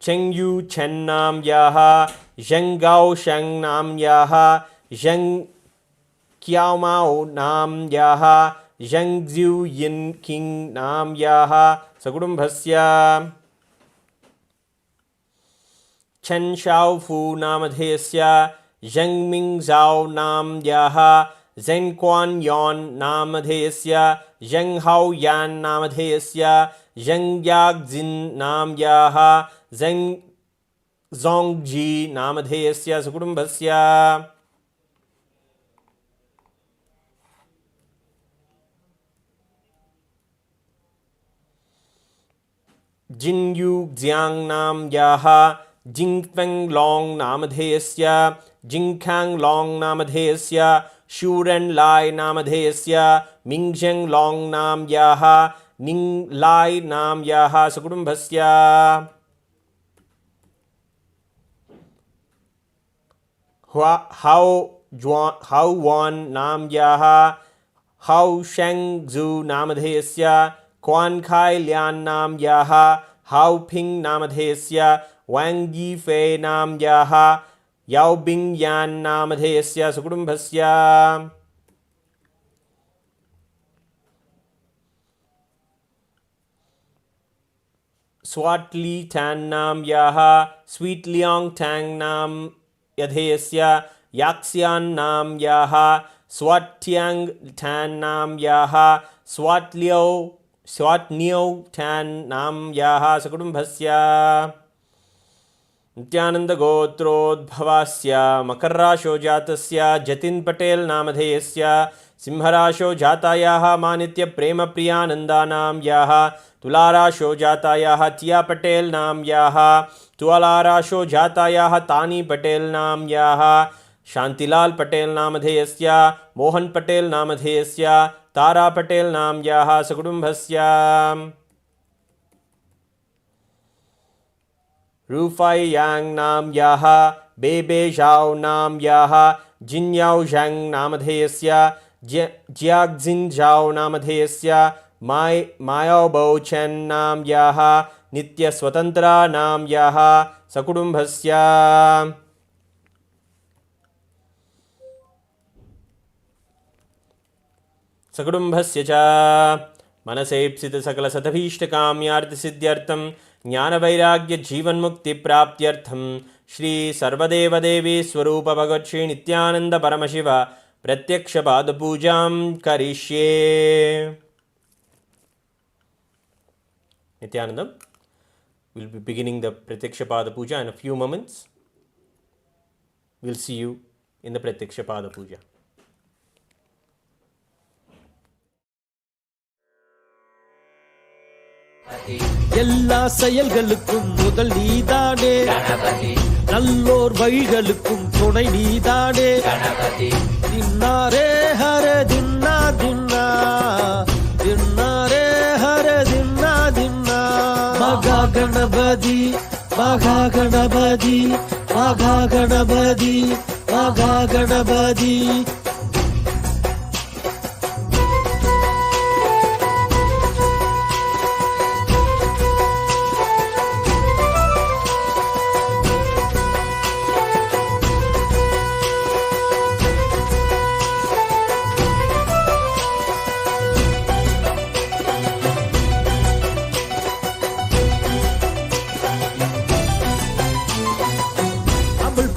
Chengyu Chen Nam Yaha, Zheng Gao Sheng Nam Yaha, Zheng Kiao Mao Nam Yaha, Zheng Xiu Yin King Nam Yaha, Sakudumbhasya. Chen Shao Fu Namadhesya, Zheng Ming Zhao Nam Yaha, Zheng Quan Yon Namadhesya, Zheng Hao Yan Namadhesya, Zheng Yag Jin Nam Yaha, Zheng Zongji Namadhesya, Sakudumbhasya. Jin Yu Jiang Nam Yaha, Jing Feng Long Namadhesya, Jing Kang Long Namadhesya, Shuren Lai Namadhesya, Ming Zheng Long Nam Yaha, Ning Lai Nam Yaha, Sakudumbhasya. Hao Wan Nam Yaha, Hao Sheng Zhu Namadhesya, Quan Kai Lian Nam Yaha, Hao Ping Namadhesya, Wang Yifei Nam Yaha, Yao Bing Yan Namadhesya, Sakudumbhasya. Swat Li Tan Nam Yaha, Sweet Liang Tang Nam Yadhesya, Yaxian Nam Yaha, Swat Tiang Tan Nam Yaha, Swat Nio Tan Nam Yaha, Sakudumbhasya. Nithyananda Gotrodbhavasya, Makarrasho Jatasya, Jatin Patel Namadhesya, Simharasho Jatayaha, Manitya Prema Priyananda Nam Yaha, Tularasho Jatayaha, Tia Patel Nam Yaha, Tualarasho Jatayaha, Tani Patel Nam Yaha, Shantilal Patel Namadhesya, Mohan Patel Namadhesya, Tara Patel Nam Yaha, Sakudumbhasya. Rufai Yang Nam Yaha, Bebe Zhao Nam Yaha, Jin Yao Zhang Namadhesya, Jiagzin Zhao Namadhesya, Mayao Bo Chen Nam Yaha, Nitya Swatantra Nam Yaha, Sakudumbhasya. Sakudumbhasya cha Manasepsita Sakala Satabhishtakamyartha Siddhyartham Jnana-vairagya Jivan-mukti Praptyartham Shri Sarvadeva Devi Swarupa Bhagavat Shri Nithyananda Paramashiva Prathyaksha Pada Pujam Karishye. Nithyananda will be beginning the Prathyaksha Pada Puja in a few moments. We'll see you in the Prathyaksha Pada Puja. எல்லா செயல்களுக்கும் முதல் நீதானே நல்லோர் வழிகளுக்கும் துணை நீதானே தின்னாரே ஹர தின்னா தின்னா தின்னாரே ஹர தின்னா தின்னா மகா கணபதி மகா கணபதி மகா கணபதி மகா கணபதி.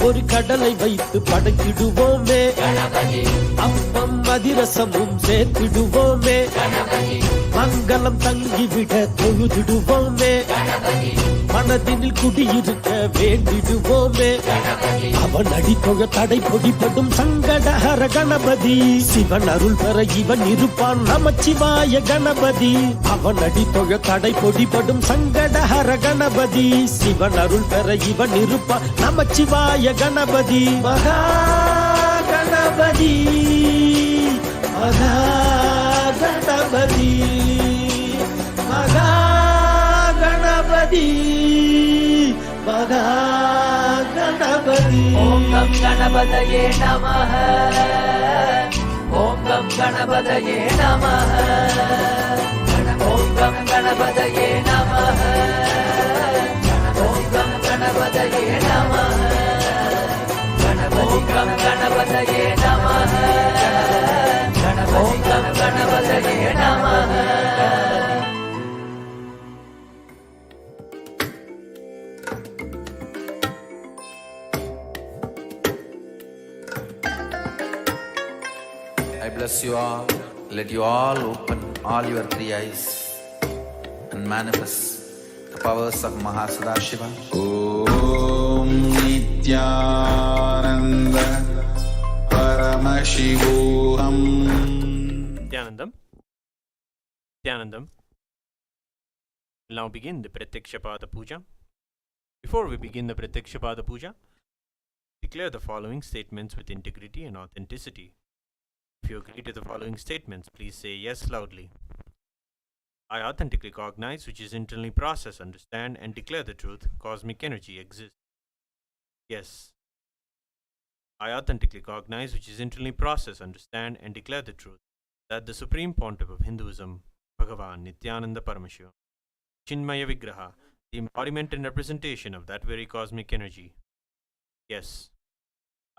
ஒரு கடலை வைத்து படைத்திடுவோமே அப்பம் அதிரசமும் சேர்த்திடுவோமே மங்களம் தங்கிவிட தொழுதிடுவோமே மனதினில் குடியிருக்க வேண்டிடுவோமே அவன் அடித்தொழ தடை பொடிப்படும் சங்கடஹர கணபதி சிவன் அருள் பெற இவன் இருப்பான் நமச்சிவாய கணபதி அவன் அடித்தொழ தடை பொடிப்படும் சங்கடஹர கணபதி சிவன் அருள் பெற இவன் இருப்பான் நமச்சிவாய கணபதி மகா கணபதி மகா கணபதி மகா கணபதி மகா கணபதி. ஓம் கம் கணபதயே நமஹ ஓம் கம் கணபதயே நமஹ ஓம் கம் கணபதயே நமஹ ஓம் come bless you all. Let you all open all your three eyes and manifest the powers of Mahasudashiva. Om Nithyananda Paramashivoham. Nithyanandam. Nithyanandam. We'll now begin the Prathyaksha Puja. Before we begin the Prathyaksha Puja, declare the following statements with integrity and authenticity. If you agree to the following statements, please say yes loudly. I authentically cognize, which is internally process, understand, and declare the truth. Cosmic energy exists. Yes. I authentically cognize, which is internally process, understand, and declare the truth, that the Supreme Pontiff of Hinduism, Bhagavan Nithyananda Paramashivam, Chinmaya Vigraha, the embodiment and representation of that very cosmic energy. Yes.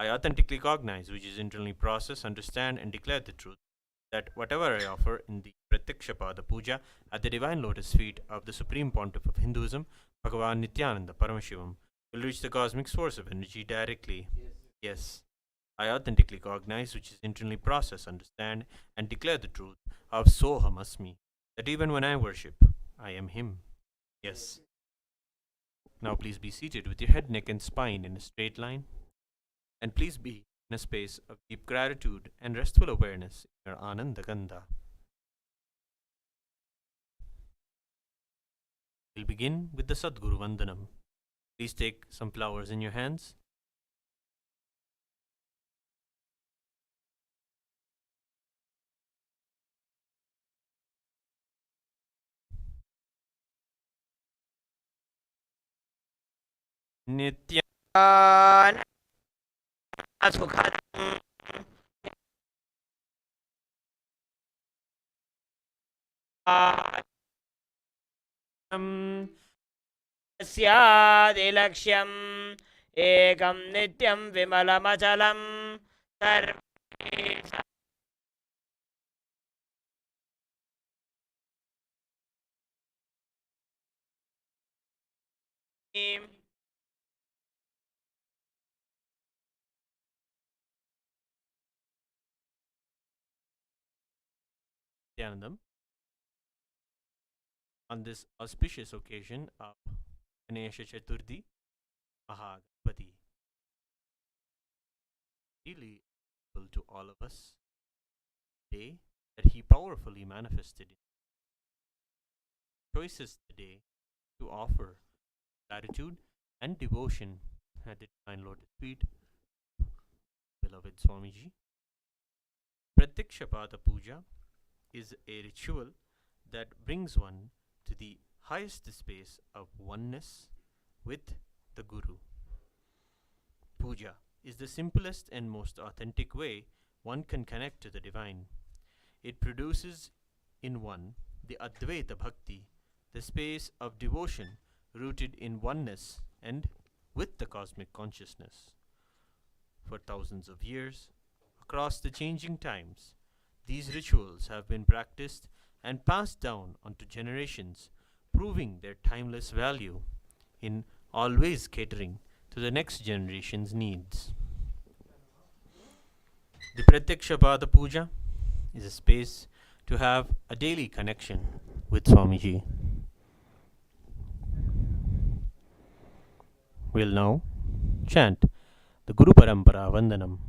I authentically cognize, which is internally process, understand, and declare the truth, that whatever I offer in the Prathyaksha Puja at the divine lotus feet of the Supreme Pontiff of Hinduism, Bhagavan Nithyananda Paramashivam, will reach the cosmic source of energy directly. Yes. I authentically cognize, which is internally process, understand, and declare the truth of Soham Asmi, that even when I worship, I am Him. Yes. Now please be seated with your head, neck, and spine in a straight line. And please be in a space of deep gratitude and restful awareness in your Ananda Gandha. We'll begin with the Sadguru Vandanam. Please take some flowers in your hands. Nithyananda Sukhadam स्यादिलक्ष्यम् एकं नित्यं विमलमचलं Nithyanandam. On this auspicious occasion of Ganesha Chaturthi, Mahagapati, really available to all of us, day that he powerfully manifested in choices today to offer gratitude and devotion at the divine lotus feet, beloved Swamiji. Prathyaksha Puja is a ritual that brings one to the highest space of oneness with the Guru. Puja is the simplest and most authentic way one can connect to the divine. It produces in one the Advaita Bhakti, the space of devotion rooted in oneness and with the cosmic consciousness. For thousands of years, across the changing times, these rituals have been practiced and passed down onto generations, proving their timeless value in always catering to the next generation's needs. The Prathyaksha Puja is a space to have a daily connection with Swamiji. We'll now chant the Guru Parampara Vandanam.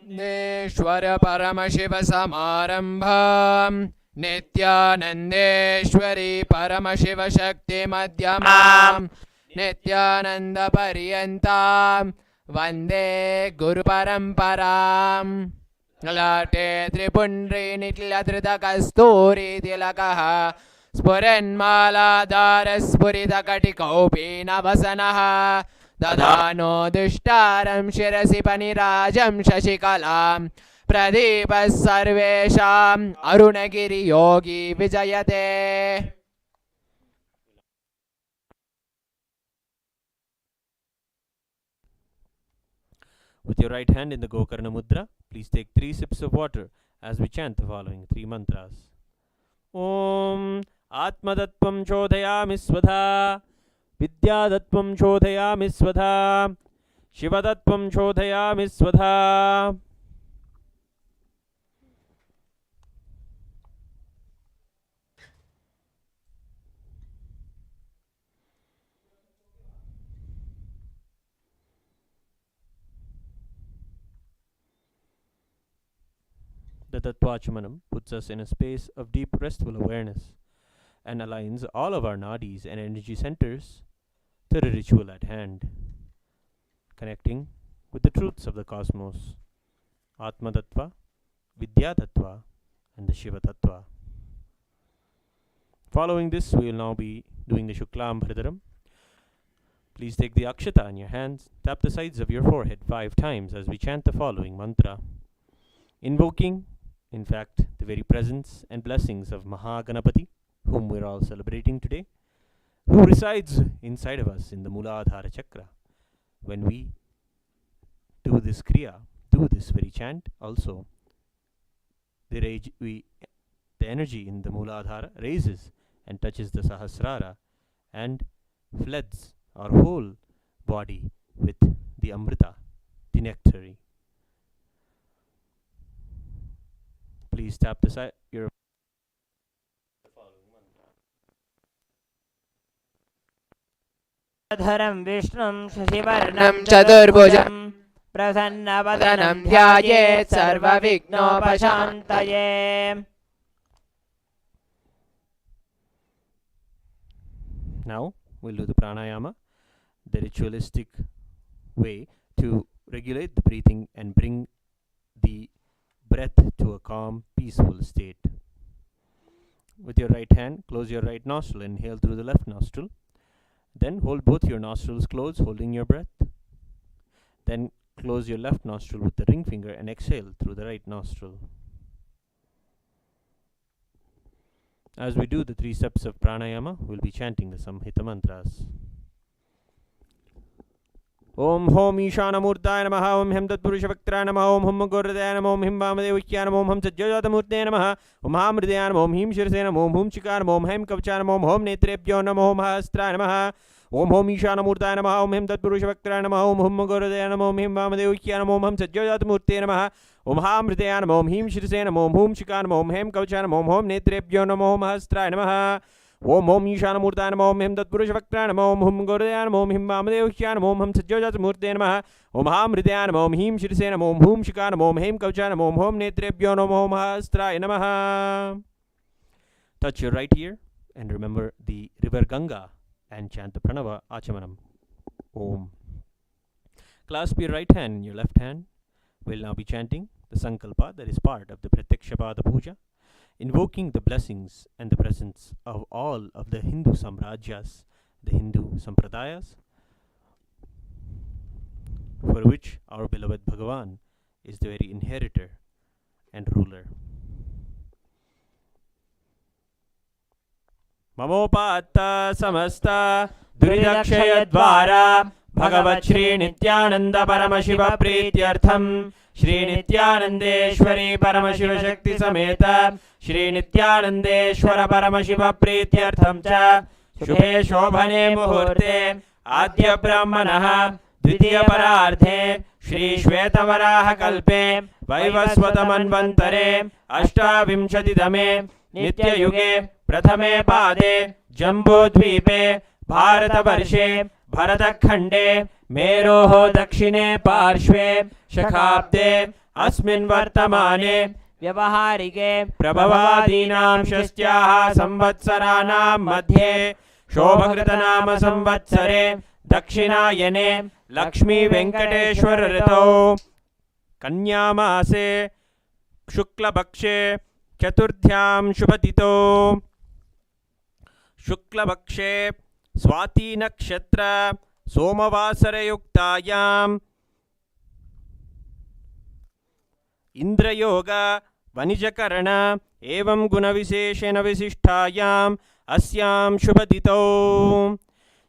Nishwar Paramashiva Samarambham Nithyanandeshwari Paramashiva Shakti Madhyamam Nithyananda Paryantam Vande Guru Paramparam Late Tripundri Nitladrita Kasturi Tilakaha Spuranmala Dharasburita Katikopi Navasanaha Dadano Dushtaram Shirasi Panirajam Shashikalam Pradeepas Sarvesham Arunagiri Yogi Vijayate. With your right hand in the Gokarna Mudra, please take 3 sips of water as we chant the following 3 mantras. Om Atmadattvam Chodhayami Svadha विद्यातत्त्वं शोधयामि स्वधा शिवतत्त्वं शोधयामि स्वधा The Tattvachamanam puts us in a space of deep restful awareness and aligns all of our nadis and energy centers to the ritual at hand, connecting with the truths of the cosmos, Atma Tattva, Vidya Tattva, and the Shiva Tattva. Following this, we will now be doing the Shuklam Bharadaram. Please take the Akshata in your hands, tap the sides of your forehead 5 times as we chant the following mantra, invoking, in fact, the very presence and blessings of Mahaganapati, whom we're all celebrating today, who resides inside of us in the Mooladhara Chakra. When we do this Kriya, do this very chant, also, the energy in the Mooladhara raises and touches the Sahasrara and floods our whole body with the Amrita, the nectary. Please tap the side your धरं विष्णुं शशिवर्णं चतुर्भुजं प्रसन्नवदनं ध्यायेत् सर्वविघ्नोपशान्तये. Now we'll do the pranayama, the ritualistic way to regulate the breathing and bring the breath to a calm, peaceful state. With your right hand, close your right nostril, inhale through the left nostril. Then hold both your nostrils closed, holding your breath. Then close your left nostril with the ring finger and exhale through the right nostril. As we do the 3 steps of pranayama, we'll be chanting the Samhita mantras. Om Hom Ishanamurtaya Namaha, Om Hem Tatpurushavaktraye Namaha, Om Hum Gurudaya Namaha, Om Him Vamadevukya Namaha, Om Hum Sajjajatamurtaya Namaha, Om Ham Hridaya Namaha, Om Him Shirsaya Namaha, Om Hum Chikara Namaha, Om Hem Kavachaya Namaha, Om Hom Netrebhyo Namaha, Om Hastraye Namaha, Om Hom Ishanamurtaya Namaha, Om Hem Tatpurushavaktraye Namaha, Om Hum Gurudaya Namaha, Om Him Vamadevukya Namaha, Om Hum Sajjajatamurtaya Namaha, Om Ham Hridaya Namaha, Om Him Shirsaya Namaha, Om Hum Chikara Namaha, Om Hem Kavachaya Namaha, Om Hom Netrebhyo Namaha, Om Hastraye Namaha, Om Om Ishanamurtaya Namaha, Om Hem Tatpurushavaktraye Namaha, Om Hum Gurudaya Namaha, Om Him Vamadevukya Namaha, Om Hum Sajjajatamurtaya Namaha, Om Ham Hridaya Namaha, Om Him Shirsaya Namaha, Om Hum Chikara Namaha, Om Hem Kavachaya Namaha, Om Hom Netrebhyo Namaha, Om Hastraye Namaha. Touch your right ear and remember the river Ganga and chant the Pranava Achamanam. Om. Clasp your right hand in your left hand. We'll now be chanting the Sankalpa that is part of the Prathyaksha Puja, invoking the blessings and the presence of all of the Hindu Samrajyas, the Hindu Sampradayas, for which our beloved Bhagavan is the very inheritor and ruler. Mamopatta samasta duridakshayadvara Bhagavat Shri Nithyananda Paramashiva Prityartham Shri Nithyanandeshwari Paramashiva Shakti Sameta Shri Nithyanandeshwara Paramashiva Prityartham Cha Shubhe Shobhane Muhurte Adya Brahmanaha Dvitiya Pararthe Shri Shvetavaraha Kalpe Vaivasvatamanvantare Ashtavimshatidame Nitya Yuge Prathame Pade Jambudvipe Bharatavarše Bharatakhande Meroho Dakshine Parshve Shakhabde Asmin Vartamane Vyavaharike Prabhavadinam Shastyaha Samvatsaranam Madhye Shobhakritanama Samvatsare Dakshinayane Lakshmi Venkateshwar Ritau Kanyamase Shukla Bhakshe Chaturthyam Shubhatito Shukla Bhakshe Swati Nakshatra Somavasara Yuktayam Indra Yoga Vanijakarana Evam Gunavisheshena Visishtayam Asyam Shubhatito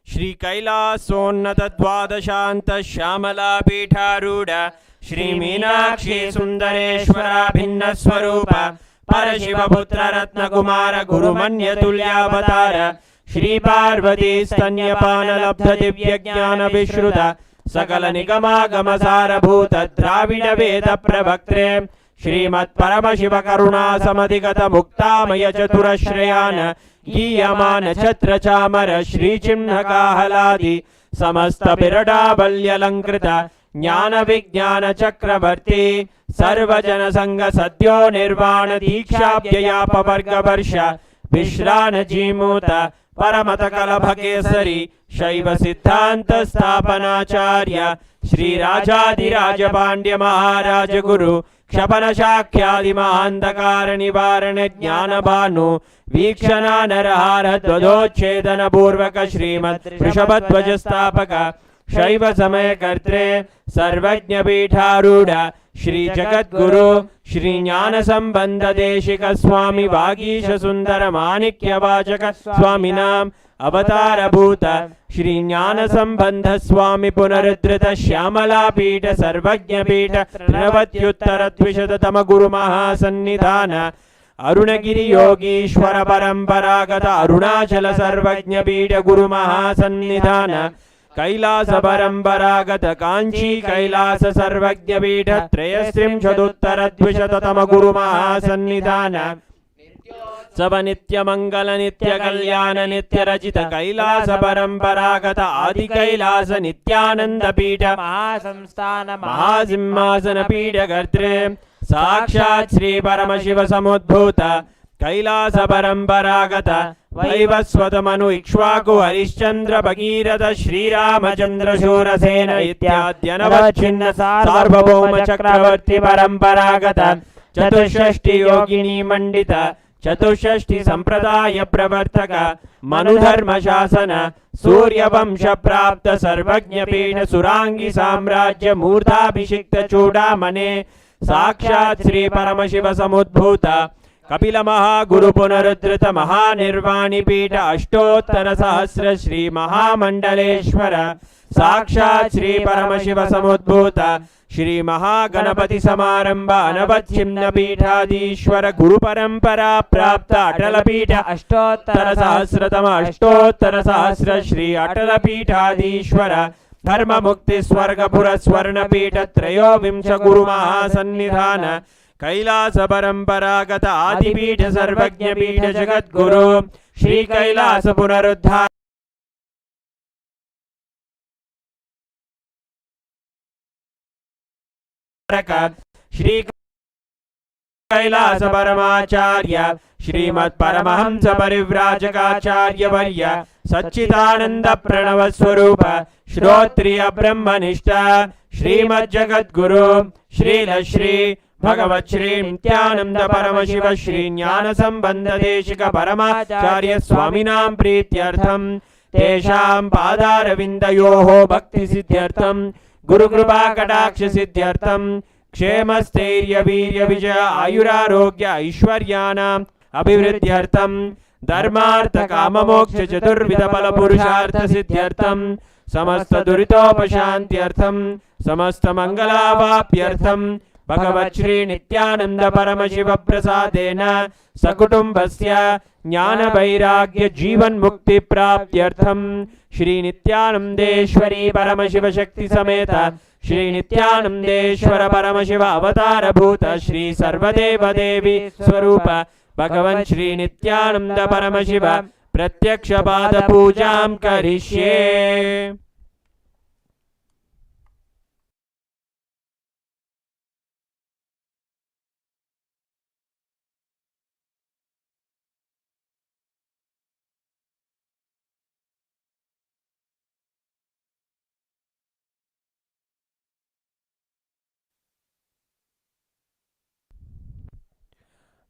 Shri Kailasonnata Dvadashanta Shamala Pitharuda Shri Meenakshi Sundareshwara Bhinna Swarupa Parashiva Putra Ratna Kumara Guru Manya Tulyavatara Shri Parvati स्तन्यपानलब्धदिव्यज्ञानविश्रुत सकलनिगमागमसारभूत द्राविडवेदप्रवक्त्रे श्रीमत्परमशिवकरुणासमधिगतमुक्तामय चतुरश्रयान् गीयमान छत्रचामर श्रीचिह्नकाहलादि समस्तबिरडाबल्यलङ्कृत ज्ञानविज्ञानचक्रवर्ती सर्वजनसङ्ग सद्यो निर्वाण दीक्षाव्ययापवर्गवर्ष विश्रानजीमूत परमतकलभकेसरी शैव सिद्धांत स्थापनाचार्य श्रीराजाधिराज पांड्य महाराज गुरु क्षपन शाख्यादि महांधकार निवारण ज्ञानभानु वीक्षणा नरहार ध्वजोच्छेदन पूर्वक श्रीमद् वृषभध्वज स्थापक शैव समय कर्त्रे सर्वज्ञ पीठारूढ़ श्री जगद्गुरु श्री ज्ञान संबंध देशिक स्वामी वागीश सुंदर माणिक्य वाचक स्वामिनाम अवतार भूत श्री ज्ञान संबंध स्वामी पुनरुद्धृत श्यामला पीठ सर्वज्ञ पीठ त्रिनवत्युत्तर द्विशततम गुरु महासन्निधान अरुणगिरि योगीश्वर परंपरागत अरुणाचल सर्वज्ञ पीठ गुरु महासन्निधान कैलास परंपरागत कांची कैलास सर्वज्ञ पीठ त्रयस्त्रिंशदुत्तर द्विशततम गुरु महासन्निधान सब नित्य मंगल नित्य कल्याण नित्य रचित कैलास परंपरागत आदि कैलास नित्यानंद पीठ महासंस्थान महासिंहासन पीठ कर्त्रे साक्षात् श्री परमशिव समुद्भूत कैलास परंपरागत वैवस्वत मनु इक्ष्वाकु हरिश्चंद्र भगीरथ श्रीरामचंद्र शूरसेन इत्याद्यनवच्छिन्न सार्वभौम चक्रवर्ती परंपरागत चतुष्षष्टि योगिनी मंडित चतुष्षष्टि संप्रदाय प्रवर्तक मनुधर्म शासन सूर्यवंश प्राप्त सर्वज्ञ पीठ सुरांगी साम्राज्य मूर्धाभिषिक्त चूड़ामणे साक्षात् श्री परमशिव समुद्भूत कपिल महागुरु पुनरुद्धृत महानिर्वाणी पीठ अष्टोत्तर सहस्र श्री महामंडलेश्वर साक्षात् श्री परमशिव समुद्भूत श्री महागणपति समारंभ अनवच्छिन्न पीठाधीश्वर गुरु परंपरा प्राप्त अटल पीठ अष्टोत्तर सहस्र श्री अटल पीठाधीश्वर धर्म मुक्ति स्वर्गपुर स्वर्ण पीठ त्रयोविंश गुरु महासन्निधान कैलास परंपरागत आदिपीठ सर्वज्ञ पीठ जगद्गुरु श्री कैलास पुनरुद्धार श्री कैलास परमाचार्य श्रीमत् परमहंस परिव्राजकाचार्य वर्य सच्चिदानंद प्रणव स्वरूप श्रोत्रिय ब्रह्मनिष्ठ श्रीमद् जगद्गुरु श्रील श्री भगवत् श्री नित्यानंद परमशिव श्री ज्ञान संबंध देशिक परमाचार्य स्वामिनां प्रीत्यर्थम तेषां पादारविन्दयोः भक्ति सिद्ध्यर्थम गुरु कृपा कटाक्ष सिद्ध्यर्थम क्षेम स्थैर्य वीर्य विजय आयुरारोग्य ऐश्वर्याणाम् अभिवृद्ध्यर्थम धर्मार्थ काम मोक्ष चतुर्विध फल पुरुषार्थ सिद्ध्यर्थम समस्त दुरितोपशान्त्यर्थम समस्त मंगलावाप्यर्थम भगवत् श्री नित्यानंद परमशिव प्रसादेन सकुटुंबस्य ज्ञान वैराग्य जीवन मुक्ति प्राप्त्यर्थम श्री नित्यानंदेश्वरी परमशिव शक्ति समेत श्री नित्यानंदेश्वर परमशिव अवतार भूत श्री सर्वदेव देवी स्वरूप भगवान श्री नित्यानंद परमशिव प्रत्यक्ष पाद पूजां करिष्ये।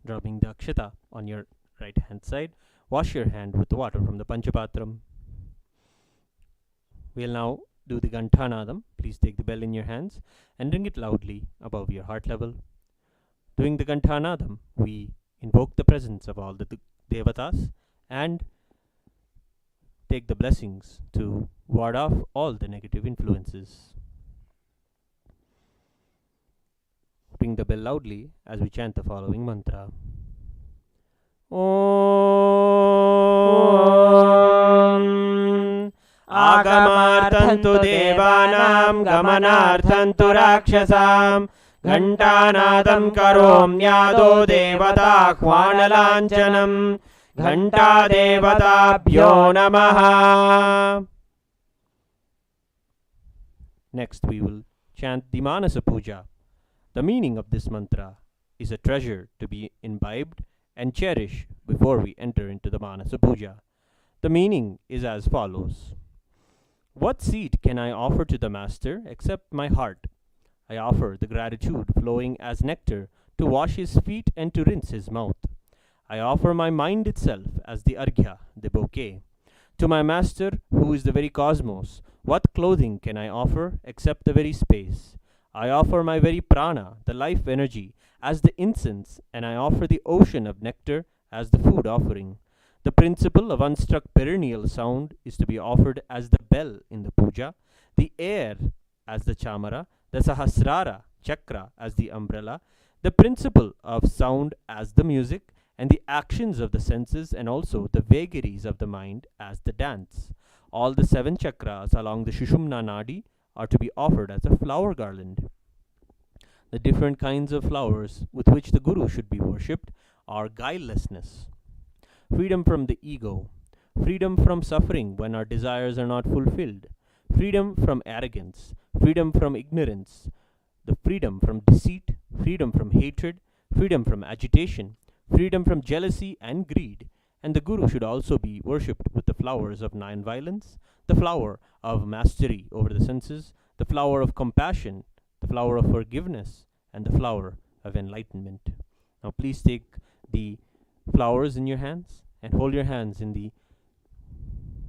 Dropping the akshata on your right hand side, wash your hand with water from the Panchapatram. We'll now do the Ganthanadam. Please take the bell in your hands and ring it loudly above your heart level. Doing the Ganthanadam, we invoke the presence of all the Devatas and take the blessings to ward off all the negative influences. Ring the bell loudly as we chant the following mantra. Om गमनार्थं तु देवानां गमनार्थं तु राक्षसां घण्टानादं करोम्यादो देवताह्वानलाञ्छनं घण्टादेवताभ्यो नमः. Next we will chant the Manasa Puja. The meaning of this mantra is a treasure to be imbibed and cherished before we enter into the Manasa Puja. The meaning is as follows. What seed can I offer to the Master except my heart? I offer the gratitude flowing as nectar to wash his feet and to rinse his mouth. I offer my mind itself as the arghya, the bouquet. To my Master, who is the very cosmos, what clothing can I offer except the very space? I offer my very prana, the life energy, as the incense, and I offer the ocean of nectar as the food offering. The principle of unstruck perennial sound is to be offered as the bell in the puja, the air as the chamara, the sahasrara, chakra as the umbrella, the principle of sound as the music, and the actions of the senses and also the vagaries of the mind as the dance. All the 7 chakras along the Shushumna Nadi are to be offered as a flower garland. The different kinds of flowers with which the Guru should be worshipped are guilelessness, freedom from the ego, freedom from suffering when our desires are not fulfilled, freedom from arrogance, freedom from ignorance, the freedom from deceit, freedom from hatred, freedom from agitation, freedom from jealousy and greed. And the Guru should also be worshipped with the flowers of non-violence, the flower of mastery over the senses, the flower of compassion, the flower of forgiveness, and the flower of enlightenment. Now please take the flowers in your hands and hold your hands in the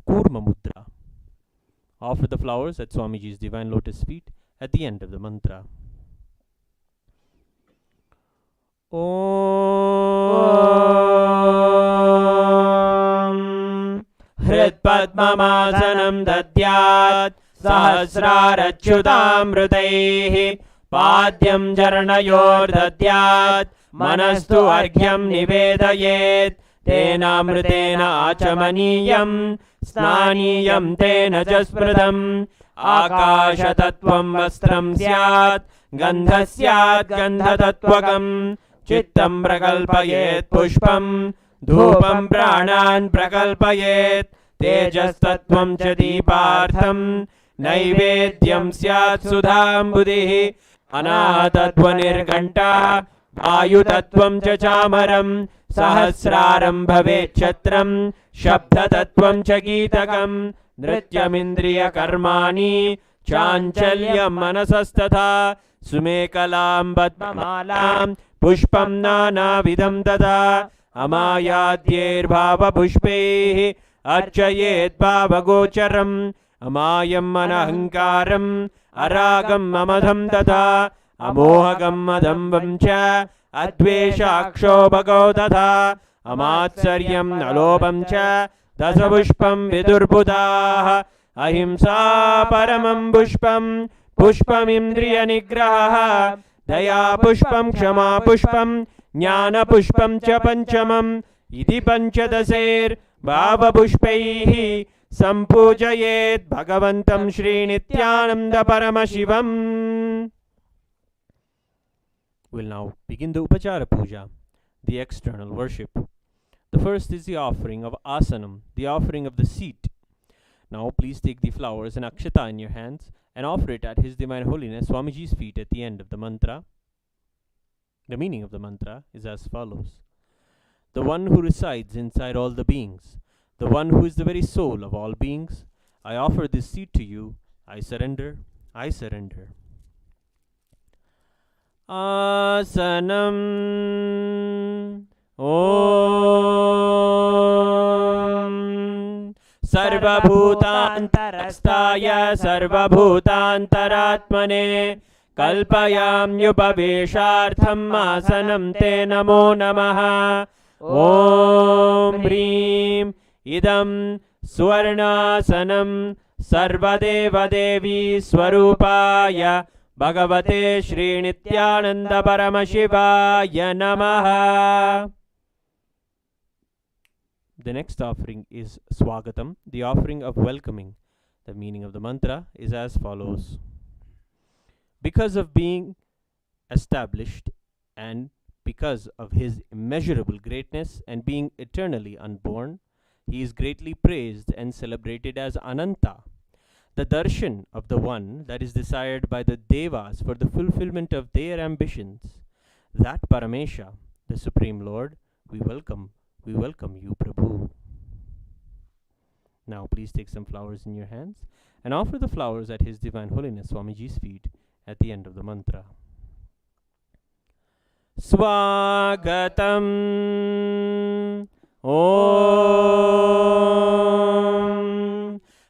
Kurma Mudra. Offer the flowers at Swamiji's divine lotus feet at the end of the mantra. Om Hritpadmamasanam dadyat Sahasrarachyutam Mrutaihi Padyam Jaranayor dadyat Manastu Arghyam Nivedayet Tena Mrutena Achamaniyam Snaniyam Tena Jaspradam Akashatattvam Vastram Syat Gandhasyat Gandhatatvakam Chittam Prakalpayet Pushpam Dhupam Pranan Prakalpayet Tejastattvam Cha Deepartham Naivedyam Syat Sudham Buddhihi Anatattvanirghanta Ayutattvam Cha Chamaram Sahasraram Bhavet Chatram Shabdatattvam Cha Geetakam Nrityamindriya Karmani Chanchalyam Manasastatha Sumekalam Padmamalam Pushpam Nana Vidam Tata Amayadyer Bhava Pushpehi Archayet Bhava Gocharam Amayam Manahankaram Aragam Mamadham Tata Amohagam Madam Vamcha Adveshaksho Bhagav Tata Amatsaryam Nalobam Cha Dasapushpam Vidurbudaha Ahimsa Paramam Pushpam Pushpam Indriya Nigraha Daya Pushpam Kshama Pushpam Jnana Pushpam Cha Panchamam Iti Panchadaser Bhava Pushpaihi Sampujayet Bhagavantam Shri Nithyananda Paramashivam. We'll now begin the Upachara Puja, the external worship. The first is the offering of asanam, the offering of the seat. Now please take the flowers and akshata in your hands and offer it at His Divine Holiness Swamiji's feet at the end of the mantra. The meaning of the mantra is as follows. The one who resides inside all the beings, the one who is the very soul of all beings, I offer this seat to you. I surrender, I surrender. Asanam Om Sarvabhutantarastaya Sarvabhutantaratmane Kalpayamyupaveshartham Asanam Te Namo Namaha. Om Hrim Idam Swarnasanam Sarvadeva Devi Swarupaya Bhagavate Shri Nithyananda Paramashivaya Namaha. The next offering is Swagatam, the offering of welcoming. The meaning of the mantra is as follows. Because of being established and because of his immeasurable greatness and being eternally unborn, he is greatly praised and celebrated as Ananta, the darshan of the one that is desired by the devas for the fulfillment of their ambitions. That Paramesha, the Supreme Lord, we welcome you, Prabhu. Now please take some flowers in your hands and offer the flowers at His Divine Holiness Swamiji's feet at the end of the mantra. Swagatam Om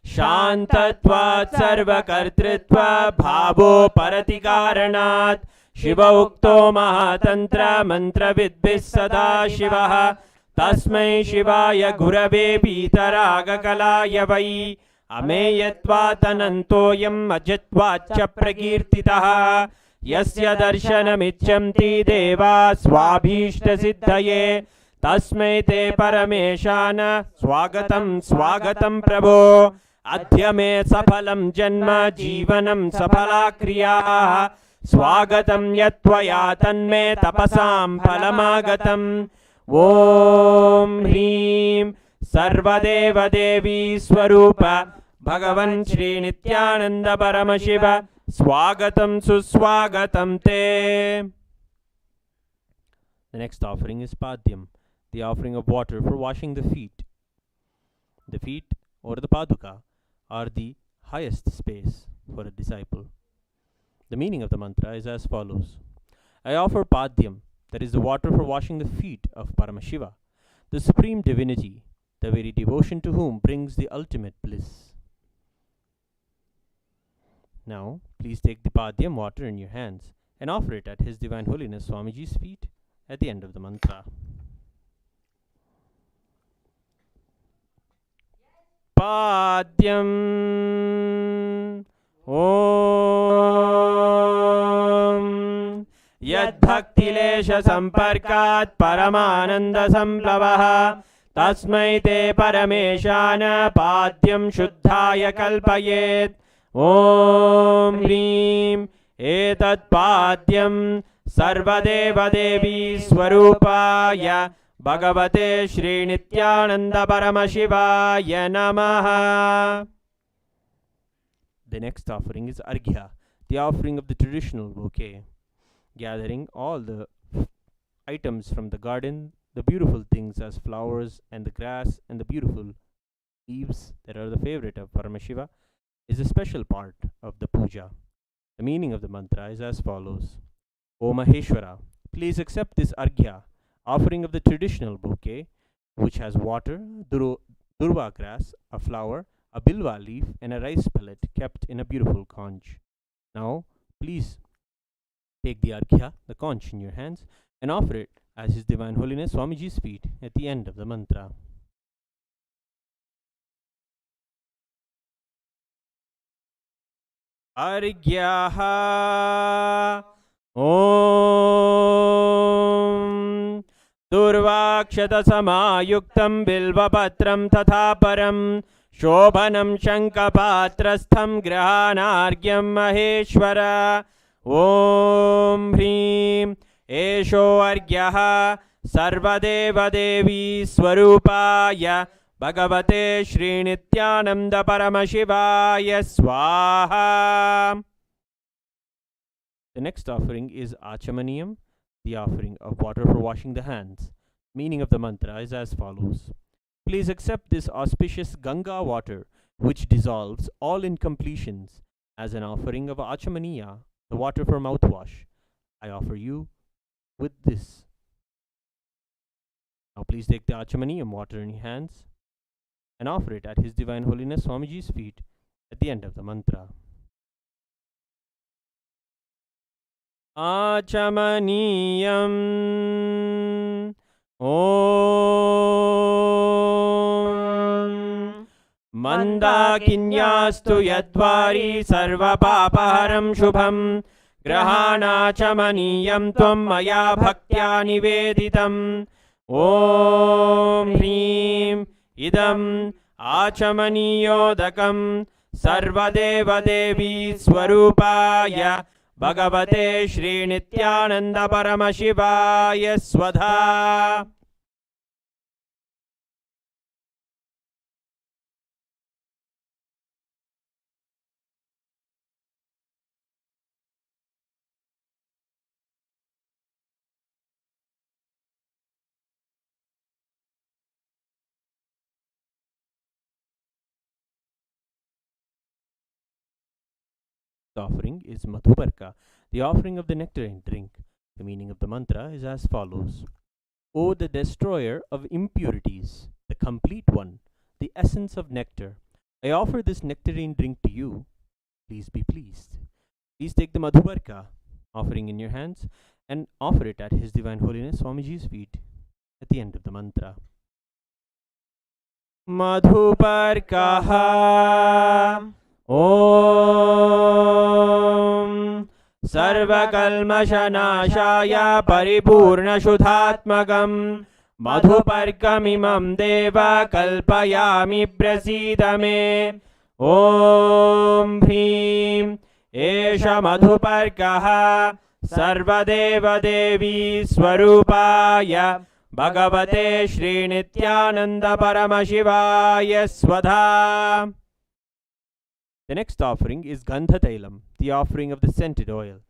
Shantatvat Sarvakartritva Bhavo Paratikaranat Shiva Ukto Mahatantra Mantra Vidbis Sada Shivaha Tasmai Shivaya Gurave Pitaraga Kalaya Vai Ameyatvat Anantoyam Ajatvacha Prakirtitaha Yasya Darshanamichamti Deva Swabhishta Siddhaye Tasmai Te Parameshana Swagatam Swagatam Prabho Adhyame Sapalam Janma Jivanam Sapala Kriya Swagatam Yatvaya Tanme Tapasam Palamagatam Om Hrim Sarvadeva Devi Swarupa Bhagavan Shri Nithyananda Paramashiva Swagatam Suswagatam Te. The next offering is Padyam, the offering of water for washing the feet. The feet, or the Paduka, are the highest space for a disciple. The meaning of the mantra is as follows. I offer Padyam, that is the water for washing the feet of Paramashiva, the supreme divinity, the very devotion to whom brings the ultimate bliss. Now, please take the Padyam water in your hands and offer it at His Divine Holiness Swamiji's feet at the end of the mantra. Padyam Om Yad Bhaktilesha Samparkat Paramananda Samplavaha Tasmai Te Parameshana Padyam Shuddhaya Kalpayet Om Hrim Etat Padyam Sarvadeva Devi Swarupaya Bhagavate Shri Nithyananda Paramashivaya Namaha. The next offering is Arghya, the offering of the traditional bouquet, gathering all the items from the garden, the beautiful things as flowers and the grass and the beautiful leaves that are the favorite of Paramashiva, is a special part of the puja. The meaning of the mantra is as follows. O Maheshwara, please accept this Arghya, offering of the traditional bouquet, which has water, durva grass, a flower, a bilva leaf, and a rice pellet kept in a beautiful conch. Now, please take the Arghya, the conch, in your hands and offer it as His Divine Holiness Swamiji's feet at the end of the mantra. Arghyaha Om Durvakshata Samayuktam Bilvapatram Tathaparam Shobhanam Shankapatrastham Grahanargyam Maheshwara Om Hrim Esho Arghyaha Sarvadeva Devi Swarupaya Bhagavate Shri Nithyananda Paramashivaya Swaha. The next offering is Achamaniyam, the offering of water for washing the hands. Meaning of the mantra is as follows. Please accept this auspicious Ganga water, which dissolves all incompletions, as an offering of Achamaniya, the water for mouthwash. I offer you with this. Now please take the Achamaniyam water in your hands and offer it at His Divine Holiness Swamiji's feet at the end of the mantra. Achamaniyam Om Mandakinyastu Yadvari Sarva Papaharam Shubham Grahanachamaniyam Tvam Maya Bhaktya Niveditam Om Hrim Idam Achamaniyodakam सर्वदेवदेवी स्वरूपाय भगवते श्रीनित्यानन्द परमशिवाय स्वधा. The offering is Madhuparka, the offering of the nectarine drink. The meaning of the mantra is as follows. O the destroyer of impurities, the complete one, the essence of nectar, I offer this nectarine drink to you. Please be pleased. Please take the Madhuparka offering in your hands and offer it at His Divine Holiness Swamiji's feet at the end of the mantra. Madhuparkaha Om Sarvakalmashanashaya Paripurnashudhatmakam Madhuparkamimam Deva Kalpayami Prasidame. Om Hrim Esha Madhuparkaha Sarvadeva Devi Swarupaya Bhagavate Shri Nithyananda Paramashivaya Svadha. The next offering is Gandha Tailam, the offering of the scented oil.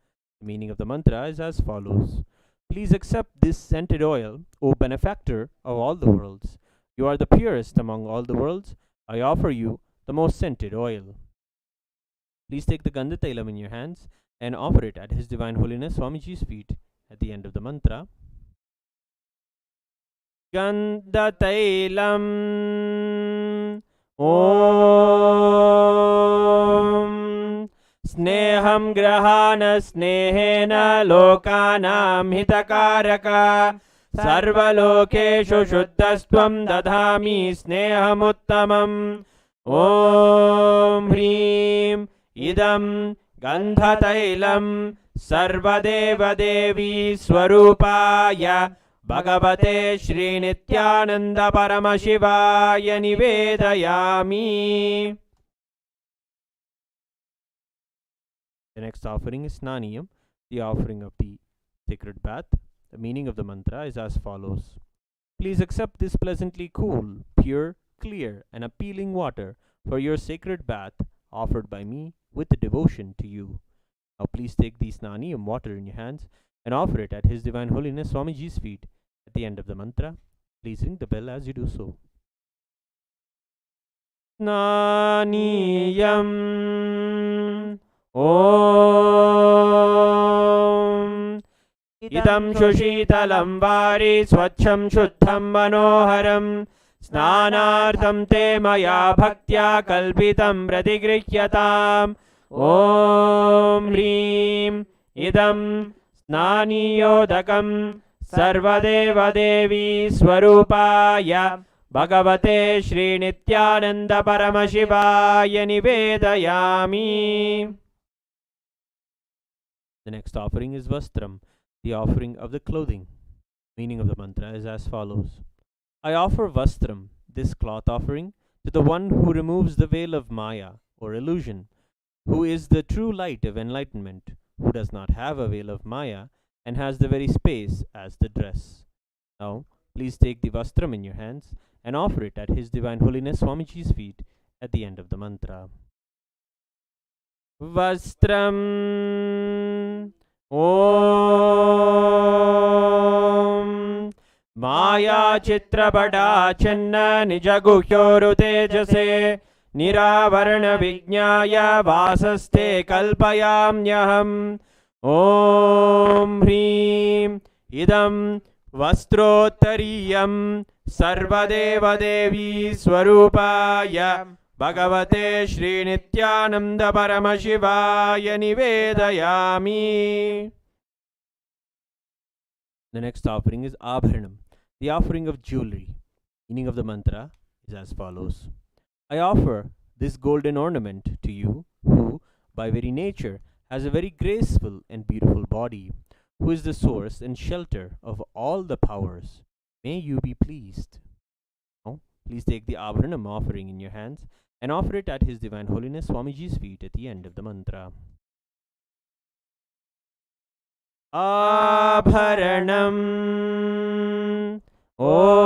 The meaning of the mantra is as follows. Please accept this scented oil, O benefactor of all the worlds. You are the purest among all the worlds. I offer you the most scented oil. Please take the Gandha Tailam in your hands and offer it at His Divine Holiness Swamiji's feet at the end of the mantra. Gandha Tailam Om Sneham Grahana Snehena Lokanam Hitakaraka Sarvalokeshu Shuddhastvam Dadhami Snehamuttamam. Om Hrim Idam Gandha Tailam Sarvadeva Devi Swarupaya Bhagavate Shri Nithyananda Paramashivaya Nivedayami. The next offering is Snaniyam, the offering of the sacred bath. The meaning of the mantra is as follows. Please accept this pleasantly cool, pure, clear and appealing water for your sacred bath offered by me with devotion to you. Now please take the Snaniyam water in your hands and offer it at His Divine Holiness Swamiji's feet at the end of the mantra. Please ring the bell as you do so. Snaniyam Om Idam Shushitalam Vari Swacham Shuddham Manoharam Snanartham Te Maya Bhaktya Kalpitam Pratigrihyatam. Om Hrim Idam Snaniyodakam Sarvadeva Devi Swarupaya Bhagavate Shri Nithyananda Paramashivaya Nivedayami. The next offering is Vastram, the offering of the clothing. Meaning of the mantra is as follows. I offer Vastram, this cloth offering, to the one who removes the veil of Maya or illusion, who is the true light of enlightenment, who does not have a veil of Maya and has the very space as the dress. Now, please take the Vastram in your hands and offer it at His Divine Holiness Swamiji's feet at the end of the mantra. Vastram Om Maya Chitrabada Channa Nijaguhyoru Tejase Niravarana Vijnaya Vasaste Kalpayamyaham. Om Hrim Idam Vastrottariyam Sarvadeva Devi Swarupaya Bhagavate Shri Nithyananda Paramashivaya Nivedayami. The next offering is Abharanam, the offering of jewelry. Meaning of the mantra is as follows. I offer this golden ornament to you, who, by very nature, has a very graceful and beautiful body, who is the source and shelter of all the powers. May you be pleased. Now, please take the Abharanam offering in your hands and offer it at His Divine Holiness Swamiji's feet at the end of the mantra. Abharanam Om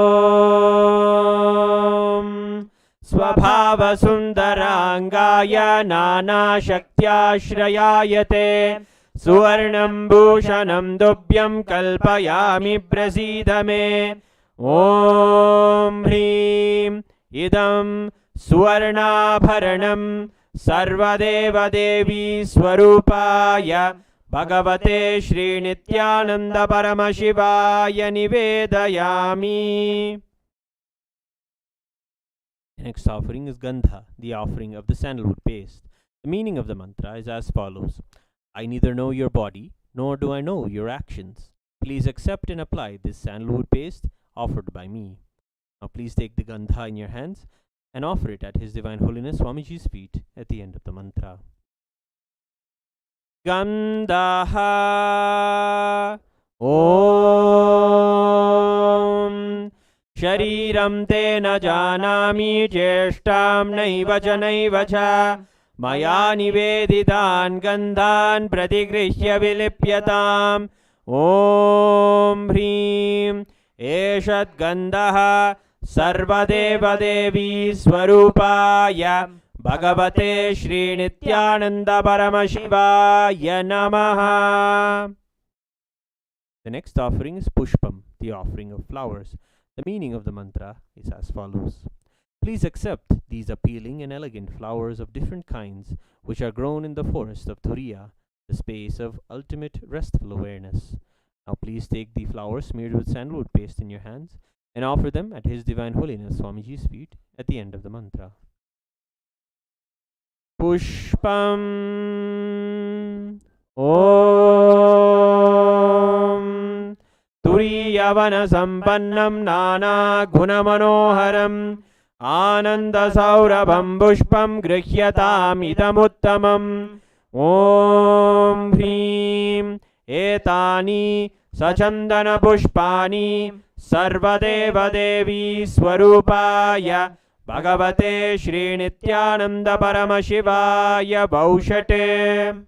Swabhavasundarangaya Nana Shaktyashrayayate Suvarnam Bhushanam Dubhyam Kalpayami Prasidame Om Hrim Idam Suvarnabharanam Sarvadeva Devi Swarupaya Bhagavate Shri Nithyananda Paramashivaya Nivedayami. The next offering is Gandha, the offering of the sandalwood paste. The meaning of the mantra is as follows. I neither know your body, nor do I know your actions. Please accept and apply this sandalwood paste offered by me. Now please take the Gandha in your hands and offer it at His Divine Holiness Swamiji's feet at the end of the mantra. Gandaha Om Shariram te na janami cheshtam naiva cha naiva cha Maya niveditan gandhan pratigrihya vilipyatam Om Hrim Eshat Gandaha Sarvadeva Devi Swarupaya Bhagavate Shri Nithyananda Paramashivaya Namaha. The next offering is Pushpam, the offering of flowers. The meaning of the mantra is as follows. Please accept these appealing and elegant flowers of different kinds which are grown in the forest of Turiya, the space of ultimate restful awareness. Now please take the flowers smeared with sandalwood paste in your hands and offer them at His Divine Holiness Swamiji's feet at the end of the mantra. Pushpam Om Turiyavana Sampannam Nana Gunamanoharam Ananda Saurabham Pushpam Grihyatam Idamuttamam Om Hrim Etani Sachandana Pushpani Sarvadeva Devi Swarupaya Bhagavate Shri Nithyananda Paramashivaya Baushate.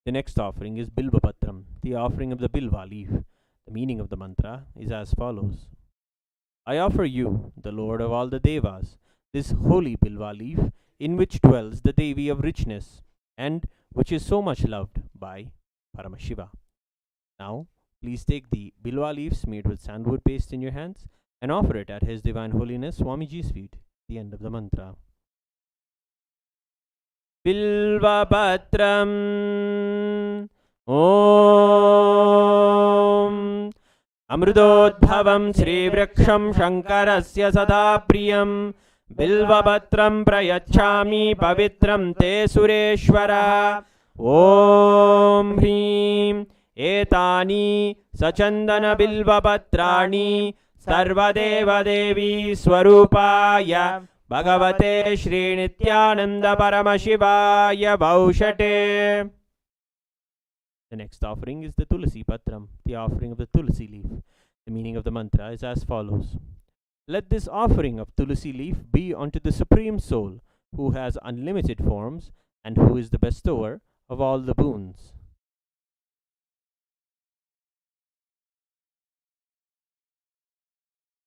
The next offering is Bilva Patram, the offering of the Bilva leaf. The meaning of the mantra is as follows. I offer you, the Lord of all the Devas, this holy Bilva leaf in which dwells the Devi of richness and which is so much loved by Paramashiva. Now, please take the Bilva leaves made with sandalwood paste in your hands and offer it at His Divine Holiness Swamiji's feet at the end of the mantra. Bilva Patram Om Amrudodbhavam Sri Vriksham Shankarasya Sada Priyam Bilva Patram Prayachami Pavitram Te Sureshwara Om Hrim Etani Sachandana Bilva Patrani Sarvadeva Devi Swarupaya Bhagavate Shri Nithyananda Paramashivaya Baushate. The next offering is the Tulasi Patram, the offering of the Tulasi leaf. The meaning of the mantra is as follows. Let this offering of Tulasi leaf be unto the Supreme Soul, who has unlimited forms and who is the bestower of all the boons.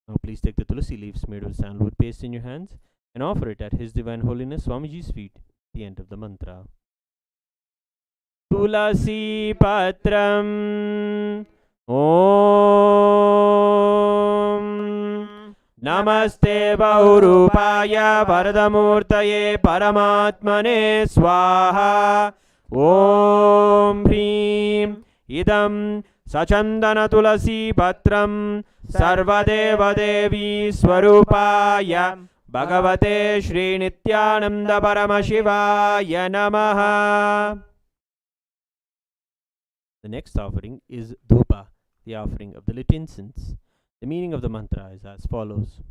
Now please take the Tulasi leaves made with sandalwood paste in your hands and offer it at His Divine Holiness Swamiji's feet at the end of the mantra. Tulasi Patram Om Namaste Bahurupaya Varadamurtaye Paramatmane Swaha Om Hrim Idam Sachandana Tulasi Patram Sarvadeva Devi Swarupaya Bhagavate Shri Nithyananda Paramashivaya Namaha. The next offering is Dhupa, the offering of the lit incense. The meaning of the mantra is as follows.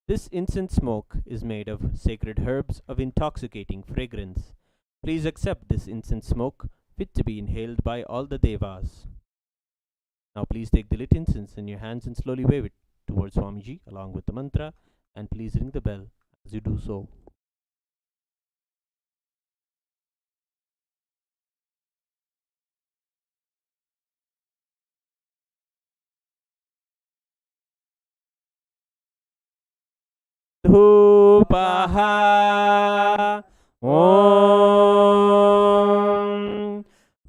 This incense smoke is made of sacred herbs of intoxicating fragrance. Please accept this incense smoke fit to be inhaled by all the devas. Now please take the lit incense in your hands and slowly wave it towards towards Swamiji along with the mantra, and please ring the bell as you do so. Dhupaha Om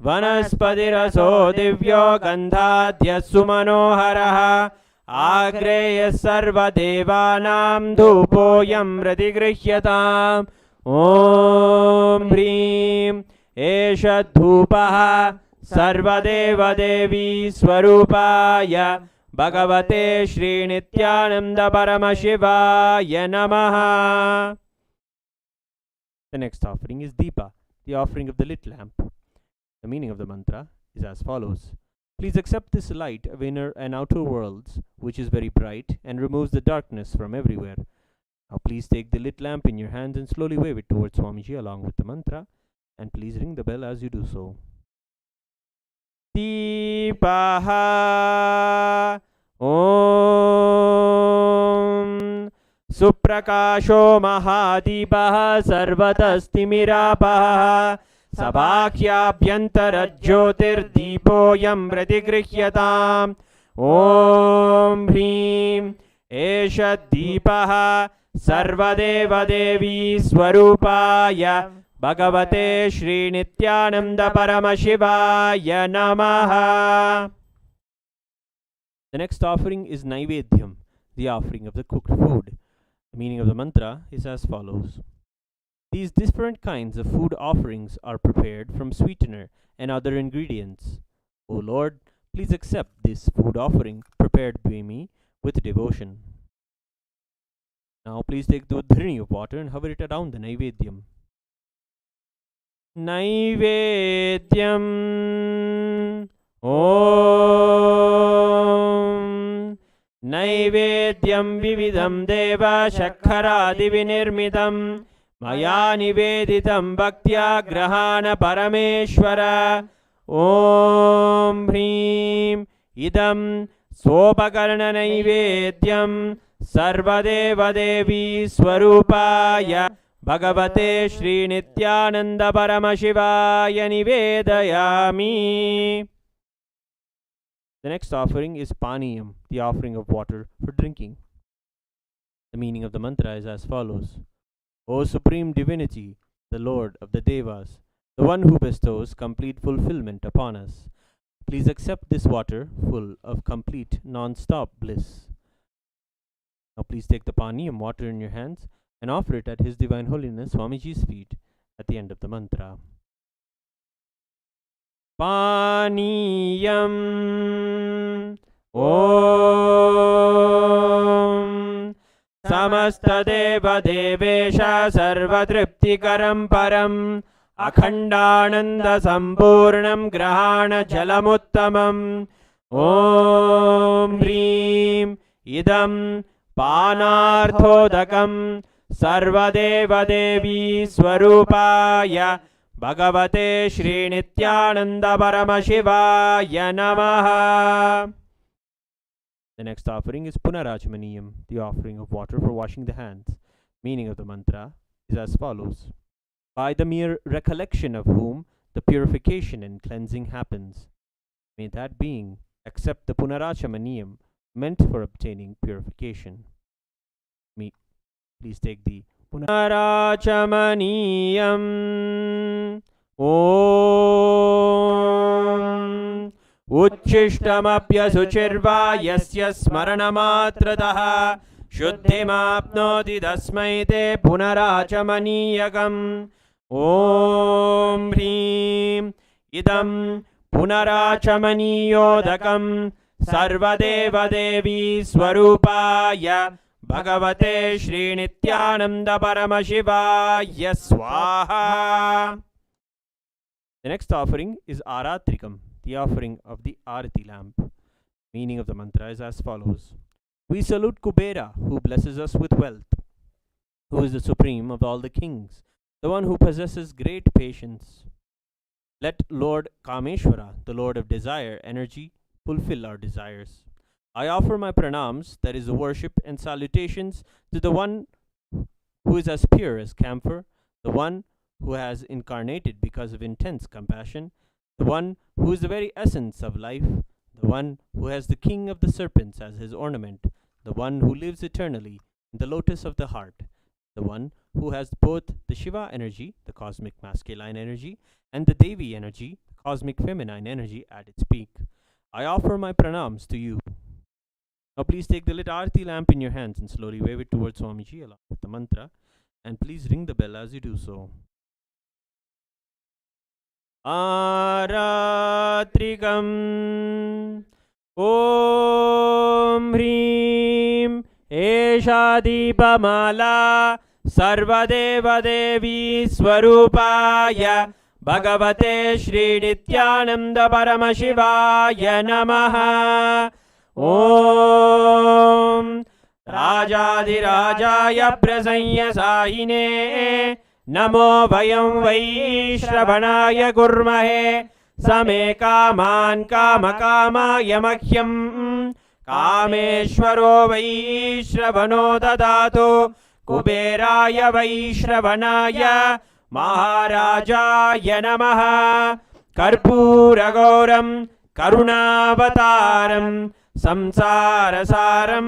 Vanaspatiraso Divyo Gandhadhyassu Manoharaha Agreya Sarva Devanam Dhupoyam Pratigrihyataam Om Hrim Esha Dhupaha Sarva Deva Devi Swarupaya Bhagavate Shri Nithyananda Paramashivaya Namaha. The next offering is Deepa, the offering of the lit lamp. The meaning of the mantra is as follows. Please accept this light of inner and outer worlds, which is very bright and removes the darkness from everywhere. Now please take the lit lamp in your hands and slowly wave it towards Swamiji along with the mantra, and please ring the bell as you do so. Deepaha Om Suprakasho Mahadipaha Sarvatastimirapaha Sabhakyabhyantara Jyotirdeepoyam Pratigrihyataam Om Hrim Esha Deepaha Sarvadeva Devi Swarupaya Bhagavate Shri Nithyananda Paramashivaya Namaha. The next offering is Naivedyam, the offering of the cooked food. The meaning of the mantra is as follows. These different kinds of food offerings are prepared from sweetener and other ingredients. O Lord, please accept this food offering prepared by me with devotion. Now please take the udharini of water and hover it around the Naivedyam. Naivedyam Om Naivedyam Vividam Deva Shakharadi Vinirmitam Maya Niveditam Bhaktya Grahana Parameshwara Om Hrim Idam Sopakarana Naivedyam Sarvadeva Devi Swarupaya Bhagavate Shri Nithyananda Paramashivaya Nivedayami. The next offering is Paniyam, the offering of water for drinking. The meaning of the mantra is as follows. O Supreme Divinity, the Lord of the Devas, the one who bestows complete fulfillment upon us, please accept this water full of complete non-stop bliss. Now please take the Paniyam water in your hands and offer it at His Divine Holiness Swamiji's feet at the end of the mantra. Paniyam Om Samasta Deva Devesha Sarvatriptikaram Param Akhandananda Sampurnam Grahana Jalamuttamam Om Hrim Idam Panarthodakam Sarvadeva Devi Swarupaya Bhagavate Shri Nithyananda Paramashivaya Namaha. The next offering is Punarachmaniyam, the offering of water for washing the hands. Meaning of the mantra is as follows. By the mere recollection of whom the purification and cleansing happens, may that being accept the Punarachamaniyam meant for obtaining purification. Please take the Punarachamaniyam Om Uchishtamapya Suchirva Yasya Smaranamatrataha Shuddhimapnoti Dasmai Te Punarachamaniyakam Om Hrim Idam Punarachamaniyodakam Sarvadeva Devi Swarupaya Bhagavate Shri Nithyananda Paramashivaya Swaha. The next offering is Aratrikam, the offering of the Arati lamp. Meaning of the mantra is as follows. We salute Kubera, who blesses us with wealth, who is the supreme of all the kings, the one who possesses great patience. Let Lord Kameshwara, the Lord of desire, energy, fulfill our desires. I offer my pranams, that is, worship and salutations, to the one who is as pure as camphor, the one who has incarnated because of intense compassion, the one who is the very essence of life, the one who has the king of the serpents as his ornament, the one who lives eternally in the lotus of the heart, the one who has both the Shiva energy, the cosmic masculine energy, and the Devi energy, the cosmic feminine energy at its peak. I offer my pranams to you. Now please take the lit Aarti lamp in your hands and slowly wave it towards Swamiji along with the mantra, and please ring the bell as you do so. Aratrikam Om Hrim Esha Deepamala Sarvadeva Devi Swarupaya Bhagavate Shri Nithyananda Paramashivaya Namaha. Om Rajadirajaya Prasanya Sahine Namo Vayam Vaishravanaya Gurmahe Same Kaman Kamakama Mahyam Kameshwaro Vaishravano Dadato Kuberaya Vaishravanaya Maharajaya Namaha. Karpuragoram Karunavataram Samsarasaram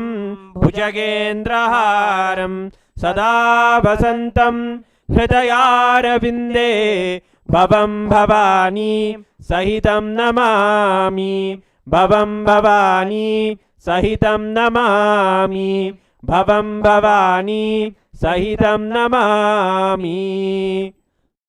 Bhujagendraharam Sada Vasantam Hridayarvinde Bhavam Bhavani Sahitam Namami Bhavam Bhavani Sahitam Namami Bhavam Bhavani Sahitam Namami.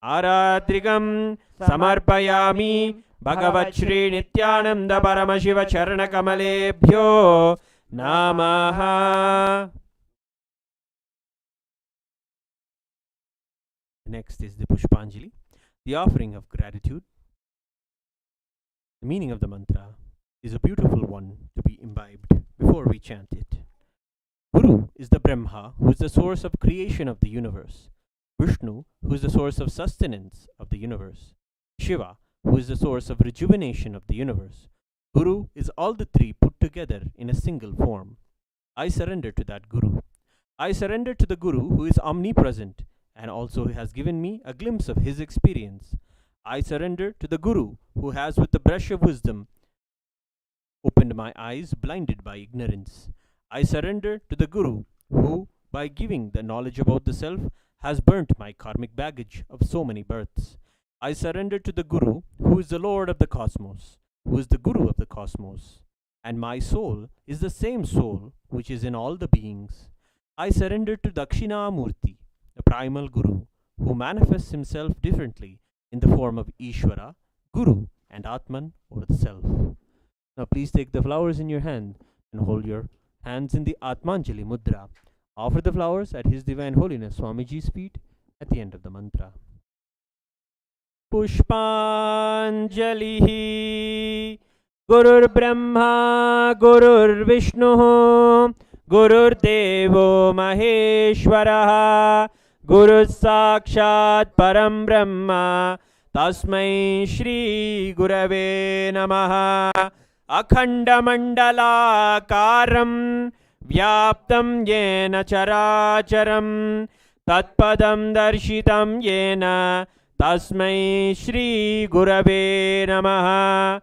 Aratrikam Samarpayami Bhagavat Shri Nithyananda Paramashiva Charana Kamalebhyo Namaha. Next is the Pushpanjali, the offering of gratitude. The meaning of the mantra is a beautiful one to be imbibed before we chant it. Guru is the Brahma, who is the source of creation of the universe. Vishnu, who is the source of sustenance of the universe. Shiva, who is the source of rejuvenation of the universe. Guru is all the three put together in a single form. I surrender to that Guru. I surrender to the Guru who is omnipresent and also has given me a glimpse of his experience. I surrender to the Guru who has, with the brush of wisdom, opened my eyes blinded by ignorance. I surrender to the Guru who, by giving the knowledge about the self, has burnt my karmic baggage of so many births. I surrender to the Guru who is the Lord of the cosmos, who is the Guru of the cosmos, and my soul is the same soul which is in all the beings. I surrender to Dakshinamurti, the primal Guru, who manifests himself differently in the form of Ishvara, Guru, and Atman, or the Self. Now please take the flowers in your hand and hold your hands in the Atmanjali Mudra. Offer the flowers at His Divine Holiness Swamiji's feet at the end of the mantra. Pushpanjalihi Gurur Brahma Gurur Vishnu Gurur Devo Maheshwaraha Guru Sakshat Param Brahma Tasmai Shri Gurave Namaha. Akhanda Mandala Karam Vyaptam Yena Characharam Tatpadam Darshitam Yena Tasmai Shri Gurave Namaha.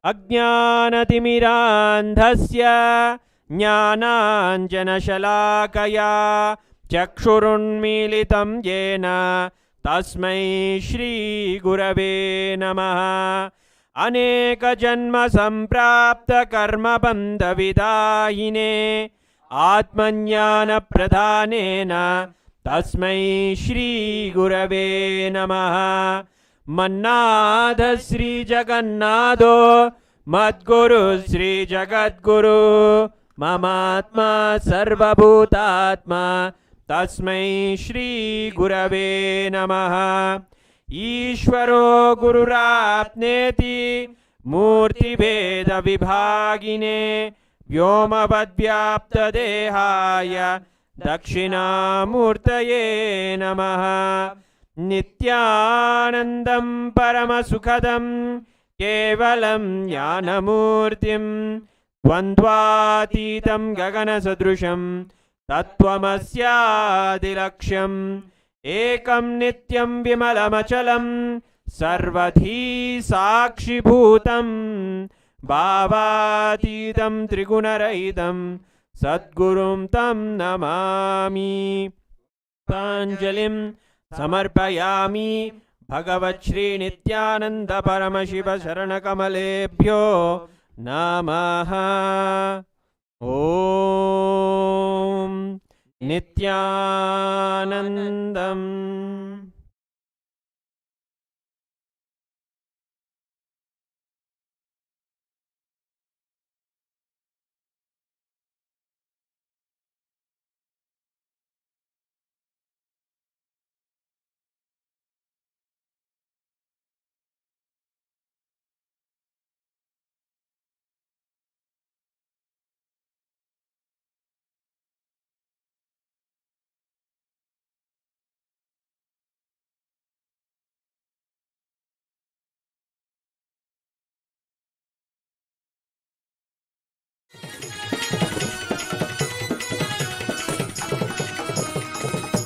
Ajnanatimirandhasya Jnananjana Shalakaya Chakshurunmilitam Yena Tasmai Shri Gurave Namaha. Aneka Janma Samprapta Karma Bandha Vidahine Atmanyana Pradhanena Tasmai Shri Gurave Namaha. Mannadha Sri Jagannatho Madguru Sri Jagadguru Mamatma Sarvabhutatma Tasmai Shri Gurave Namaha. Ishvaro Gururapneti Murti Veda Vibhagine Vyomavadvyapta Dehaya Dakshinamurtaye Namaha. Nithyanandam Paramasukhadam Kevalam Jnanamurtim द्वन्द्वातीतं गगनसदृशं तत्त्वमस्यादिलक्ष्यम् एकं नित्यं विमलमचलं सर्वधी साक्षिभूतं भावातीतं त्रिगुणरहितं सद्गुरुं तं नमामि। पाञ्जलिं समर्पयामि भगवच्छ्री नित्यानन्द परमशिव शरणकमलेभ्यो नमः। ॐ नित्यानन्दम्।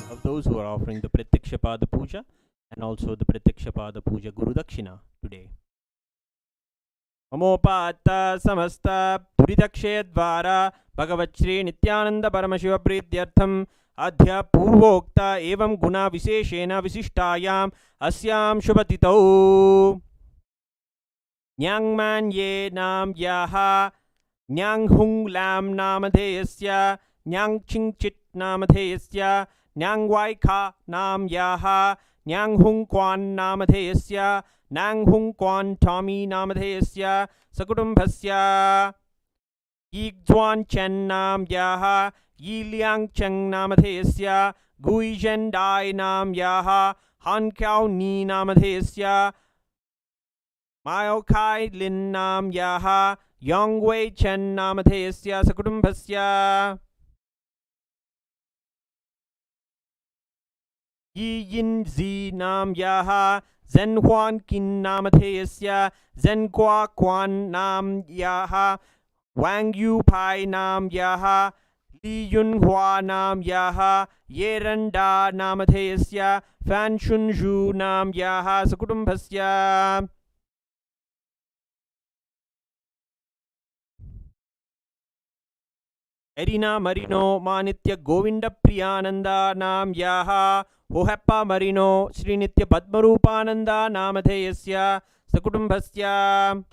Of those who are offering the Prathyaksha Pada Puja and also the Prathyaksha Pada Puja Guru Dakshina today. Amopatta samasta duridakshe dvara Bhagavachri Nithyananda Paramashiva Prityartham Adhya Purvokta Evam Guna Visheshena Visishtayam Asyam Shubhatitau Nyangman Ye Nam Yaha Nyang Hung Lam Namadheyasya Nyang Ching Chit Namadheyasya Nyang Wai Kha Nam Yaha Nyang Hung Kwan Namadheyasya Nang Hung Kwan Tommy Namadheyasya Sakutumbhasya Yigzwan Chen Nam Yaha Yi Liang Cheng Namadheyasya Gui Zhen Dai Nam Yaha Han Kiao Ni Namadheyasya Mao Kai Lin Nam Yaha Yong Wei Chen Namadheyasya Sakutumbhasya Yi Yin Zi Nam Yaha Zhen Huan Kin Namadheyasya Zhen Gua Quan Nam Yaha Wang Yu Pai Nam Yaha Li Yun Hua Nam Yaha Ye Ren Da Namadheyasya Fan Shun Zhu Nam Yaha Sakutumbhasya Erina Marino Manitya Govinda Priyananda Nam Yaha Hohappa Marino Sri Nitya Padmarupananda Namadheyasya Sakutumbhasya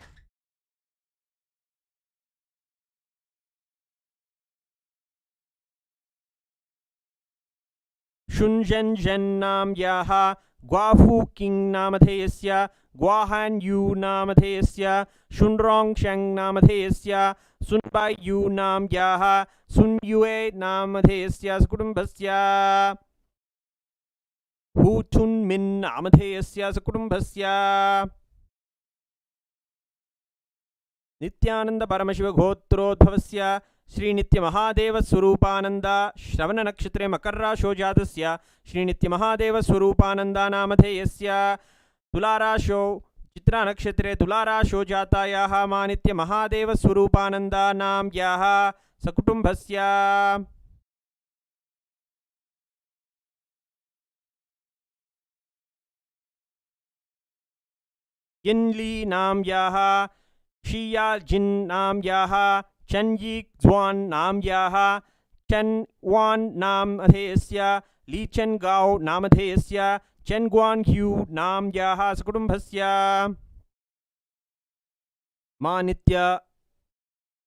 Shunzhen Zhen Nam Yaha Guafu King Namadheyasya Guahan Yu Namadheyasya Shunrong Sheng Namadheyasya Sunbai Yu Nam Yaha Sun Yue Namadheyasya Sakutumbhasya Hu Tun Min Namadheyasya Sakutumbhasya Nithyananda Paramashiva Gotrodhavasya Shri Nitya Mahadeva Swarupananda Shravana Nakshatre Makarra Shojatasya Shri Nitya Mahadeva Swarupananda Namadheyasya Tularasho Chitra Nakshatre Tularasho Jatayaha Manitya Mahadeva Swarupananda Nam Yaha Sakutumbhasya Yinli Nam Yaha Shiyal Jin Nam Yaha Chen Yi Zwan Nam Yaha Chen Wan Namadheyasya Li Chen Gao Namadheyasya Chen Guan Hu Nam Yaha Sakutumbhasya Manitya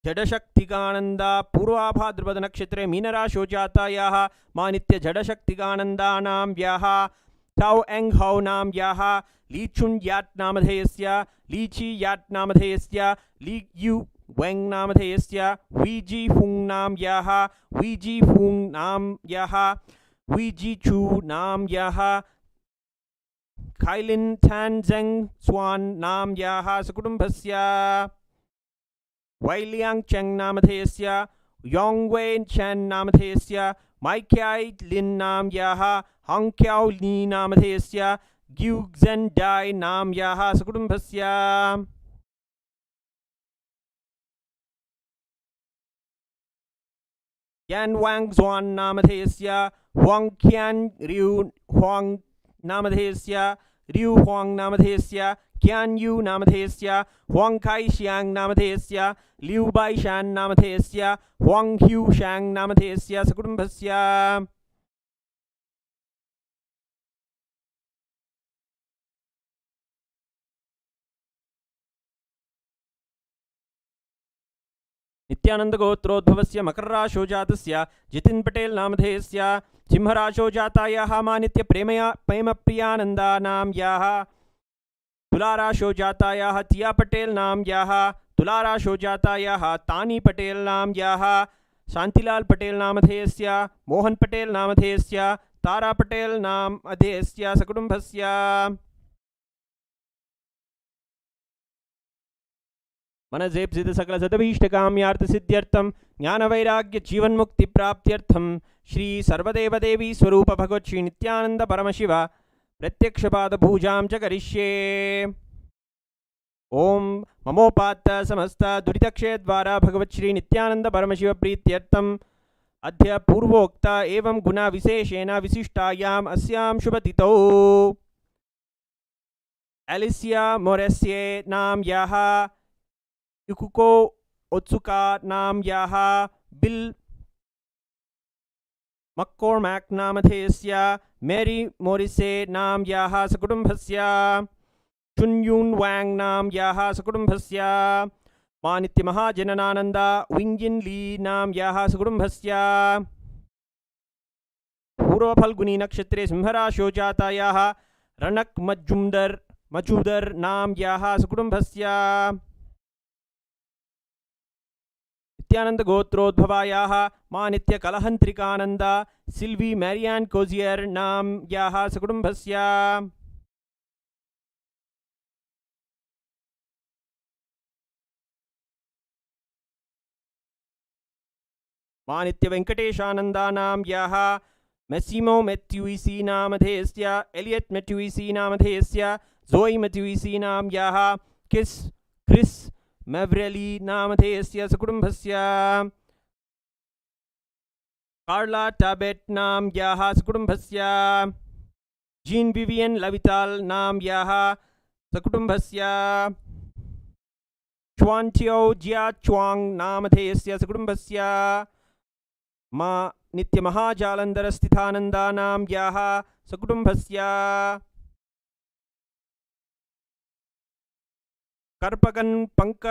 Jadashaktikananda Purvabhadrapada Nakshatre Meenarasho Jatayaha Manitya Jadashaktikananda Nam Yaha Tao Eng Hao Nam Yaha Li Chun Yat Namadheyasya Li Chi Yat Namadheyasya Li Yu Weng Namadheyasya Wi Ji Fung Nam Yaha Wi Ji Fung Nam Yaha Wi Ji Chu Nam Yaha Kailin Tan Zeng Swan Nam Yaha Sakutumbhasya Wai Liang Cheng Namadheyasya Yong Wei Chen Namadheyasya Mai Kiai Lin Nam Yaha Hong Kiao Ni Namadheyasya Gyu Zhen Dai Nam Yaha Sakutumbhasya Yan Wang Zhuan Namadhesya Huang Qian Ryu Huang Namadhesya Ryu Huang Namadhesya Qian Yu Namadhesya Huang Kai Xiang Namadhesya Liu Bai Shan Namadhesya Huang Hu Shang Namadhesya Sakutumbhasya. Nityanand गोत्रोद्भवस्य मकरराशो जातस्य जितिन पटेल नामधेयस्य सिंहराशो जातायाः मानित्य प्रेमप्रियानंदा नाम्याः तुलाराशो जातायाः तिया पटेल नाम्याः तुलाराशो जातायाः तानी पटेल नाम्याः शांतिलाल पटेल नामधेयस्य मोहन पटेल नामधेयस्य तारा पटेल नामधेयस्य सकुटुंबस्य. मनजेप्सित सकल सदभीष्टकाम्यार्थ सिद्ध्यर्थम ज्ञान वैराग्य जीवन मुक्ति प्राप्त्यर्थम श्री सर्वदेवदेवी स्वरूप भगवत श्री नित्यानंद परमशिव प्रत्यक्ष पाद पूजां च करिष्ये. ओम ममोपात्त समस्त दुरितक्षय द्वारा भगवत श्री नित्यानंद परमशिव प्रीत्यर्थम अद्य पूर्वोक्त एवं गुण विशेषेण विशिष्टायाम अस्यां शुभतिथौ एलिसिया मोरेस्ये नाम्याः युकुको ओत्सुका नाम्याः बिल मक्कोर्मैक नामधेयस्य मेरी मोरिसे नाम्याः सकुटुंबस्य चुन्यून वांग नाम्याः सकुटुंबस्य मानित्य महाजननानंद विंजिन ली नाम्याः सकुटुंबस्य पूर्वफल्गुनी नक्षत्रे सिंहराशो जातायाः रणक मजूदर नाम्याः सकुटुंबस्य नित्यानंद गोत्रोद्भवायाः मानित्य कलहंत्रिकानंद सिल्वी मैरियान कोजियर नाम्याः सकुटुंबस्य मानित्य वेंकटेशानंदा नाम्याः मेसिमो मैथ्यूइसी नामधेयस्य एलियट मैथ्यूइसी नामधेयस्य जोई मैथ्यूइसी नाम्याः क्रिस मेव्रेली नामधेयस्य सकुटुंबस्य कार्ला टाबेट नाम्याः सकुटुंबस्य जीन विवियन लविताल नाम्याः सकुटुंबस्य च्वान्टियो जिया च्वांग नामधेयस्य सकुटुंबस्य मा नित्य महाजालंधर स्थितानंदा नाम्याः सकुटुंबस्य कर्पकन पंक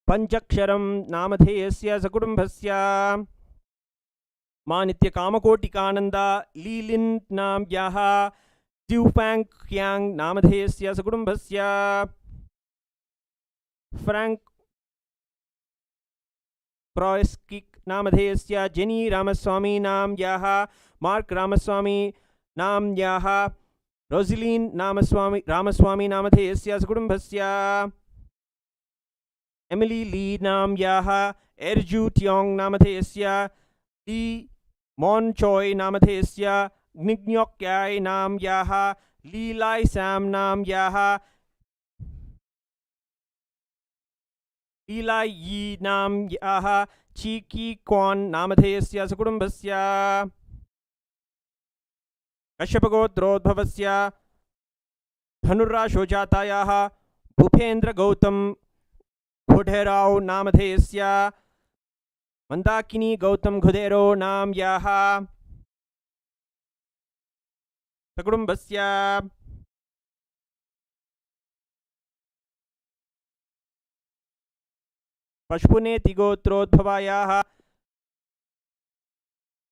पंचक्षरम नामधेयस्य सकुटुंबस्य मानित्य कामकोटिकानंदा लीलिन नाम्याः द्यूफैंग क्यांग नामधेयस्य सकुटुंबस्य फ्रैंक क्रॉयस्किक नामधेयस्य जेनी रामस्वामी नाम्याः मार्क रामस्वामी नाम्याः रोजिलीन रामस्वामी नामधेयस्य सकुटुंबस्य एमिली ली नाम्याः एर्जू ट्योंग नामधेयस्य ली मॉनचोय नामधेयस्य ग्निग्न्योक्याय नाम्याः लीलाई सैम नाम्याः लीलाई यी नाम्याः चीकी क्वान नामधेयस्य सकुटुंबस्य कश्यपगोत्रोद्भवस्य धनुर्राशो जातायाः भूपेन्द्र गौतम घोडेराव नामधेयस्य मंदाकिनी गौतम घुदेरो नाम्याः सकुटुंबस्य पशुपुनेति गोत्रोद्भवायाः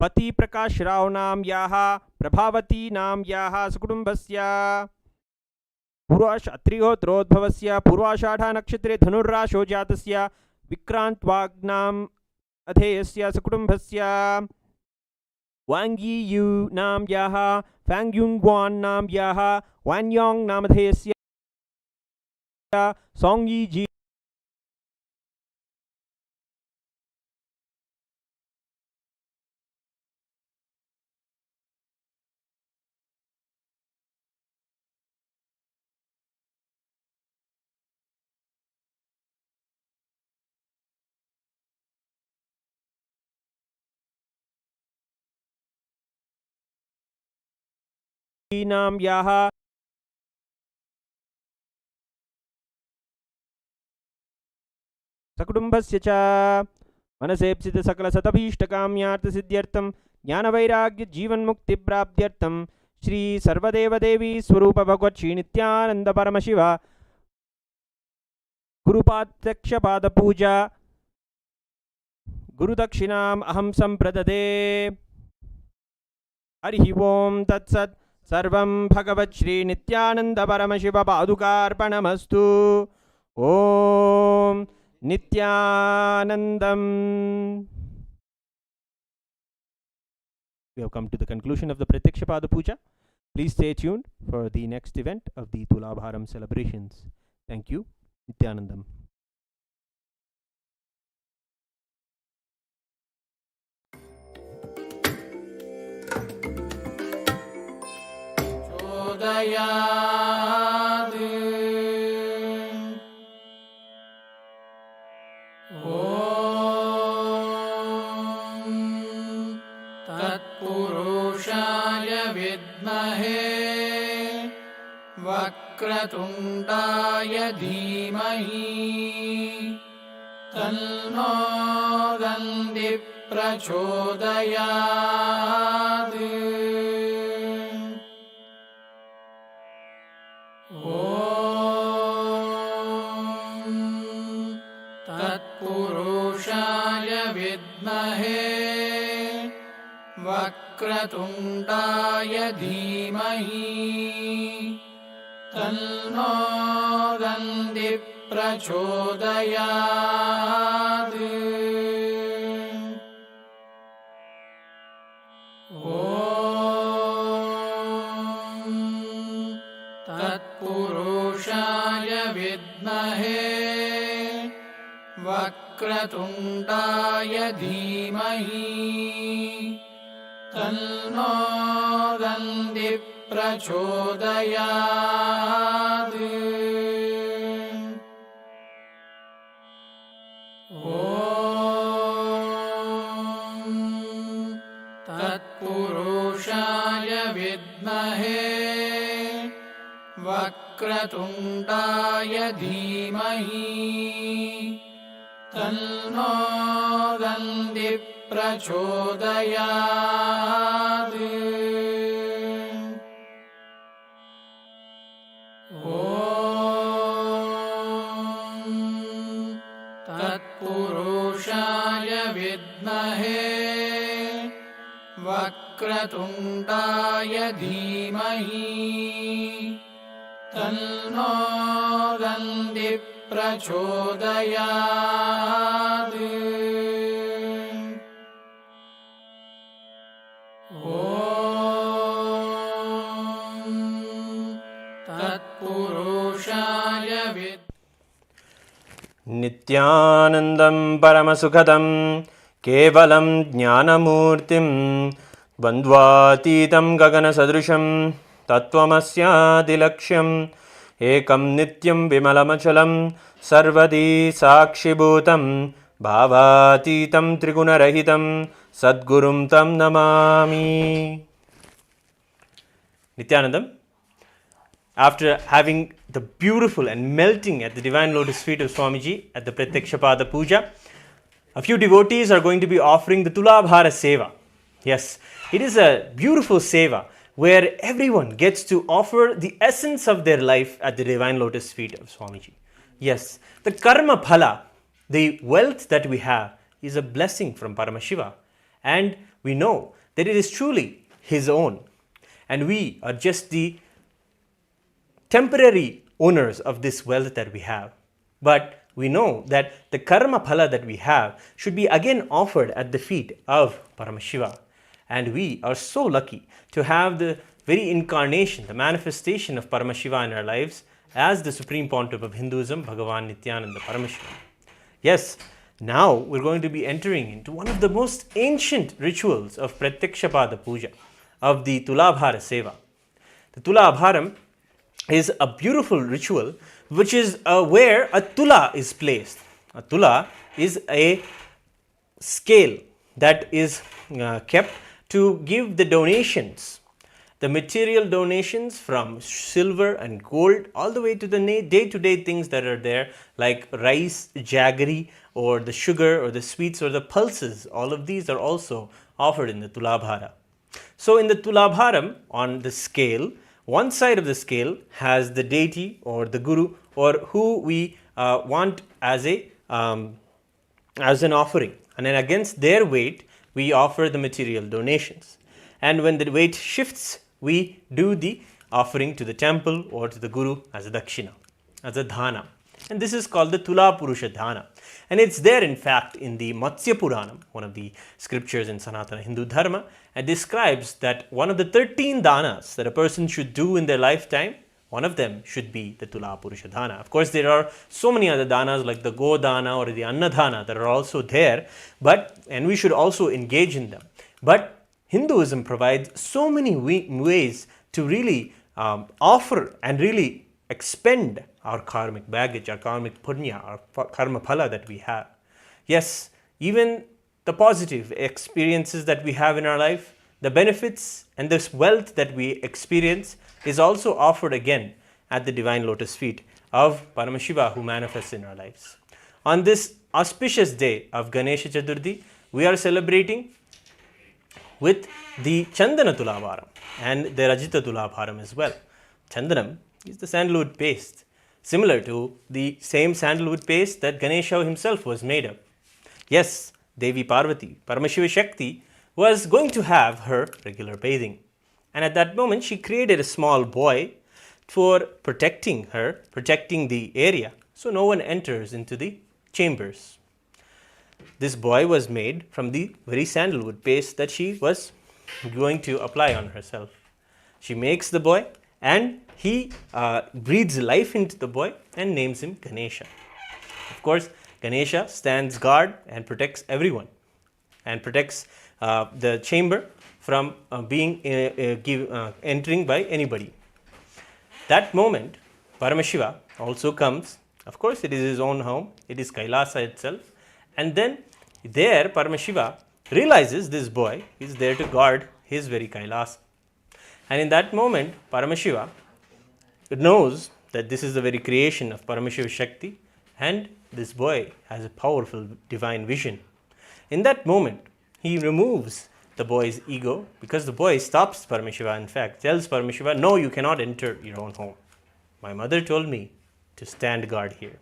पति प्रकाश राव नाम्याः प्रभावती नाम्याः सकुटुंबस्य पूर्वाषात्रिगोत्रोद्भवस्य पूर्वाषाढ़ा नक्षत्रे धनुर्राशो जातस्य विक्रांत वाग्नाम अधेयस्य सकुटुंबस्य वांगी यू नाम्याः फैंग्युंग्वान नाम्याः वान्योंग नामधेयस्य सोंगी जी नाम याः सकुटुम्बस्य च मनसेप्सित सकलसतभीष्टकाम्यार्थसिद्ध्यर्थं ज्ञानवैराग्यजीवन्मुक्तिप्राप्त्यर्थं श्री सर्वदेवदेवी स्वरूप भगवत् श्री नित्यानंद परमशिव गुरुपात्यक्षपादपूजा गुरुदक्षिणाम् अहं संप्रददे। हरिः ओं तत्सत्। सर्वं भगवत् श्री नित्यानंद परमशिव पादुकार्पणमस्तु। ओम Nithyanandam. We have come to the conclusion of the Prathyaksha Pada Puja. Please stay tuned for the next event of the Tulabaram celebrations. Thank you. Nithyanandam. तत्पुरुषाय विद्महे वक्रतुण्डाय धीमहि तन्नो दन्ति प्रचोदयात्। तत्पुरुषाय विद्महे वक्रतुण्डाय धीमहि तन्नो दन्ति प्रचोदयात्। तत्पुरुषाय विद्महे वक्रतुण्डाय धीमहि तन्नो दन्ति प्रचोदयात्। तत्पुरुषाय विद्महे वक्रतुण्डाय धीमहि तन्नो दन्ति प्रचोदयात्। तत्पुरुषाय विद्महे वक्रतुण्डाय धीमहि तन्नो दन्ति प्रचोदयात्। तत्पुरुषाय नित्यानन्दं परमसुखदं केवलं ज्ञानमूर्तिं द्वन्द्वातीतं गगनसदृशं तत्त्वमस्यादिलक्ष्यम् एकं नित्यं विमलमचलं सर्वदी साक्षिभूतं भावातीतं त्रिगुणरहितं सद्गुरुं तं Namami. Nithyanandam, after having the beautiful and melting at the divine lotus feet of Swamiji at the Prathyaksha Pada Puja, a few devotees are going to be offering the Tulabhara Seva. Yes, it is a beautiful seva where everyone gets to offer the essence of their life at the divine lotus feet of Swamiji. Yes, the karma phala, the wealth that we have, is a blessing from Paramashiva, and we know that it is truly his own, and we are just the temporary owners of this wealth that we have. But we know that the karma phala that we have should be again offered at the feet of Paramashiva. And we are so lucky to have the very incarnation, the manifestation of Paramashiva in our lives as the Supreme Pontiff of Hinduism, Bhagavan Nithyananda Paramashivam. Yes, now we're going to be entering into one of the most ancient rituals of Prathyaksha Pada Puja, of the Tulabhara Seva. The Tulabharam is a beautiful ritual which is where a tula is placed. A tula is a scale that is kept to give the donations The material donations from silver and gold all the way to the day-to-day things that are there, like rice, jaggery, or the sugar or the sweets or the pulses, all of these are also offered in the Tulabhara. So in the Tulabharam, on the scale, one side of the scale has the deity or the guru or who we want as an offering, and then against their weight we offer the material donations. And when the weight shifts, we do the offering to the temple or to the guru as a dakshina, as a dhana. And this is called the Tula Purusha Dhana. And it's there, in fact, in the Matsya Puranam, one of the scriptures in Sanatana Hindu Dharma, and describes that one of the 13 dhanas that a person should do in their lifetime, one of them should be the Tula Purusha Dhana. Of course, there are so many other dhanas like the Go Dana or the Anna Dhana that are also there, and we should also engage in them. But Hinduism provides so many ways to really offer and really expend our karmic baggage, our karmic punya, our karma phala that we have. Yes, even the positive experiences that we have in our life, the benefits and this wealth that we experience is also offered again at the divine lotus feet of Paramashiva who manifests in our lives. On this auspicious day of Ganesha Chaturthi, we are celebrating with the Chandana Tulabaram and the Rajita Tulabaram as well. Chandanam is the sandalwood paste, similar to the same sandalwood paste that Ganesha himself was made of. Yes, Devi Parvati, Paramashiva Shakti, was going to have her regular bathing. And at that moment, she created a small boy for protecting the area, so no one enters into the chambers. This boy was made from the very sandalwood paste that she was going to apply on herself. She makes the boy and he breathes life into the boy and names him Ganesha. Of course, Ganesha stands guard and protects everyone and protects the chamber from entering by anybody. That moment, Paramashiva also comes. Of course, it is his own home. It is Kailasa itself. And then there, Paramashiva realizes this boy is there to guard his very Kailasa. And in that moment, Paramashiva knows that this is the very creation of Paramashiva Shakti, and this boy has a powerful divine vision. In that moment, he removes the boy's ego, because the boy stops Paramashiva, in fact, tells Paramashiva, no, you cannot enter your own home. My mother told me to stand guard here.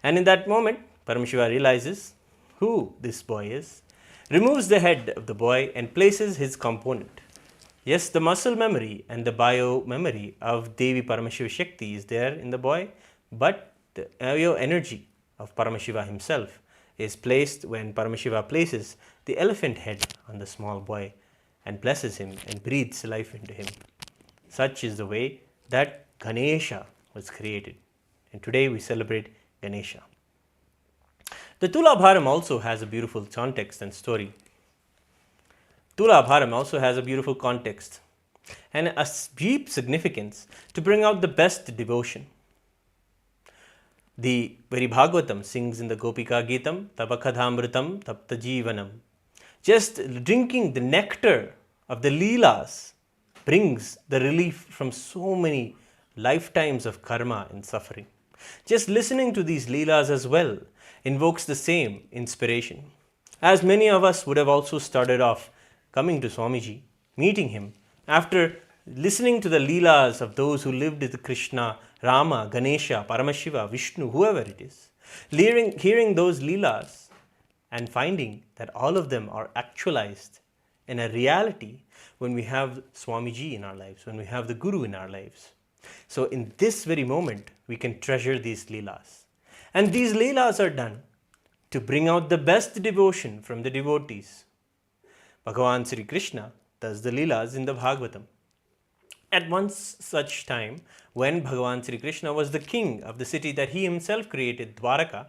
And in that moment, Paramashiva realizes who this boy is, removes the head of the boy and places his component. Yes, the muscle memory and the bio memory of Devi Paramashiva Shakti is there in the boy, but the energy of Paramashiva himself is placed when Paramashiva places the elephant head on the small boy and blesses him and breathes life into him. Such is the way that Ganesha was created. And today we celebrate Ganesha. The Tulabharam also has a beautiful context and story. Tulabharam also has a beautiful context and a deep significance to bring out the best devotion. The very Bhagavatam sings in the Gopika Gitam, Tabakadhamritam Tapta Jivanam. Just drinking the nectar of the Leelas brings the relief from so many lifetimes of karma and suffering. Just listening to these Leelas as well invokes the same inspiration. As many of us would have also started off coming to Swamiji, meeting him, after listening to the Leelas of those who lived with Krishna, Rama, Ganesha, Paramashiva, Vishnu, whoever it is, hearing those Leelas and finding that all of them are actualized in a reality when we have Swamiji in our lives, when we have the Guru in our lives. So in this very moment, we can treasure these Leelas. And these Leelas are done to bring out the best devotion from the devotees. Bhagavan Sri Krishna does the Leelas in the Bhagavatam. At once such time, when Bhagavan Sri Krishna was the king of the city that he himself created, Dwaraka,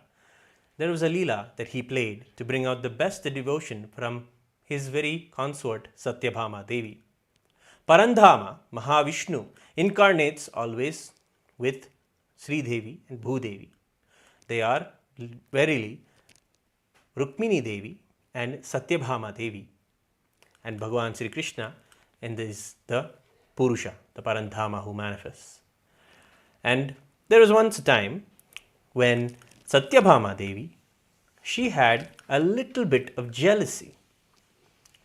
there was a Leela that he played to bring out the best devotion from his very consort Satyabhama Devi. Parandhama, Mahavishnu, incarnates always with Sri Devi and Bhudevi. They are verily Rukmini Devi and Satyabhama Devi. And Bhagavan Sri Krishna is the Purusha, the Parandhama who manifests. And there was once a time when Satyabhama Devi, she had a little bit of jealousy.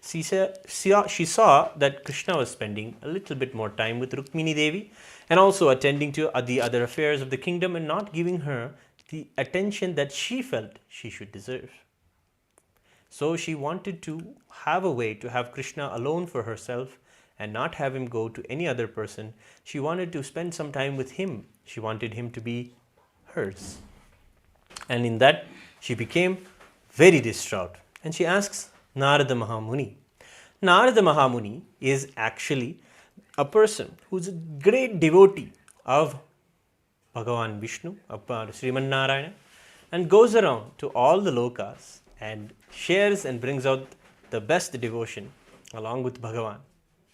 She saw that Krishna was spending a little bit more time with Rukmini Devi and also attending to the other affairs of the kingdom and not giving her the attention that she felt she should deserve. So she wanted to have a way to have Krishna alone for herself and not have him go to any other person. She wanted to spend some time with him. She wanted him to be hers. And in that, she became very distraught. And she asks Narada Mahamuni. Narada Mahamuni is actually a person who's a great devotee of Bhagavan Vishnu, of Sriman Narayana, and goes around to all the lokas and shares and brings out the best devotion along with Bhagavan.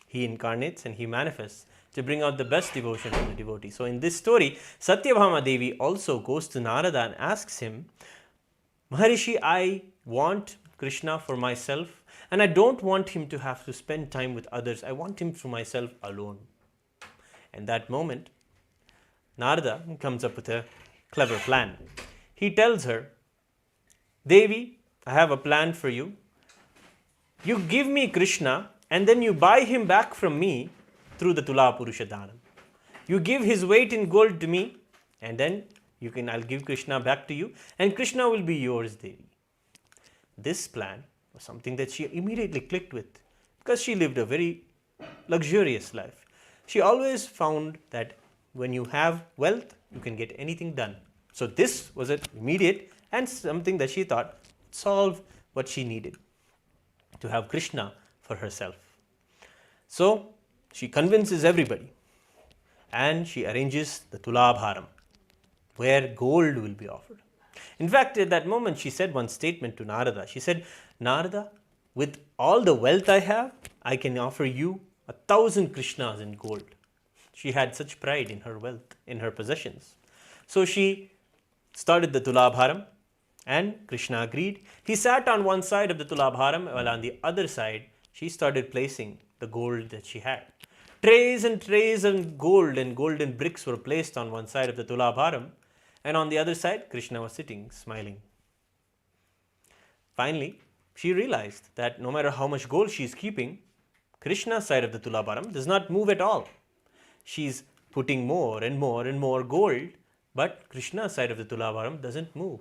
He incarnates and he manifests to bring out the best devotion from the devotee. So in this story, Satyabhama Devi also goes to Narada and asks him, Maharishi, I want Krishna for myself and I don't want him to have to spend time with others. I want him for myself alone. In that moment, Narada comes up with a clever plan. He tells her, Devi, I have a plan for you. You give me Krishna and then you buy him back from me through the Tula Purusha Dhanam. You give his weight in gold to me and then I'll give Krishna back to you and Krishna will be yours, Devi. This plan was something that she immediately clicked with because she lived a very luxurious life. She always found that when you have wealth, you can get anything done. So this was an immediate and something that she thought would solve what she needed, to have Krishna for herself. So she convinces everybody and she arranges the Tulabaram, where gold will be offered. In fact, at that moment, she said one statement to Narada. She said, Narada, with all the wealth I have, I can offer you 1,000 Krishnas in gold. She had such pride in her wealth, in her possessions. So she started the Tulabharam and Krishna agreed. He sat on one side of the Tulabharam while on the other side, she started placing the gold that she had. Trays and trays of gold and golden bricks were placed on one side of the Tulabharam and on the other side, Krishna was sitting, smiling. Finally, she realized that no matter how much gold she is keeping, Krishna's side of the Tulabaram does not move at all. She's putting more and more and more gold, but Krishna's side of the Tulabaram doesn't move.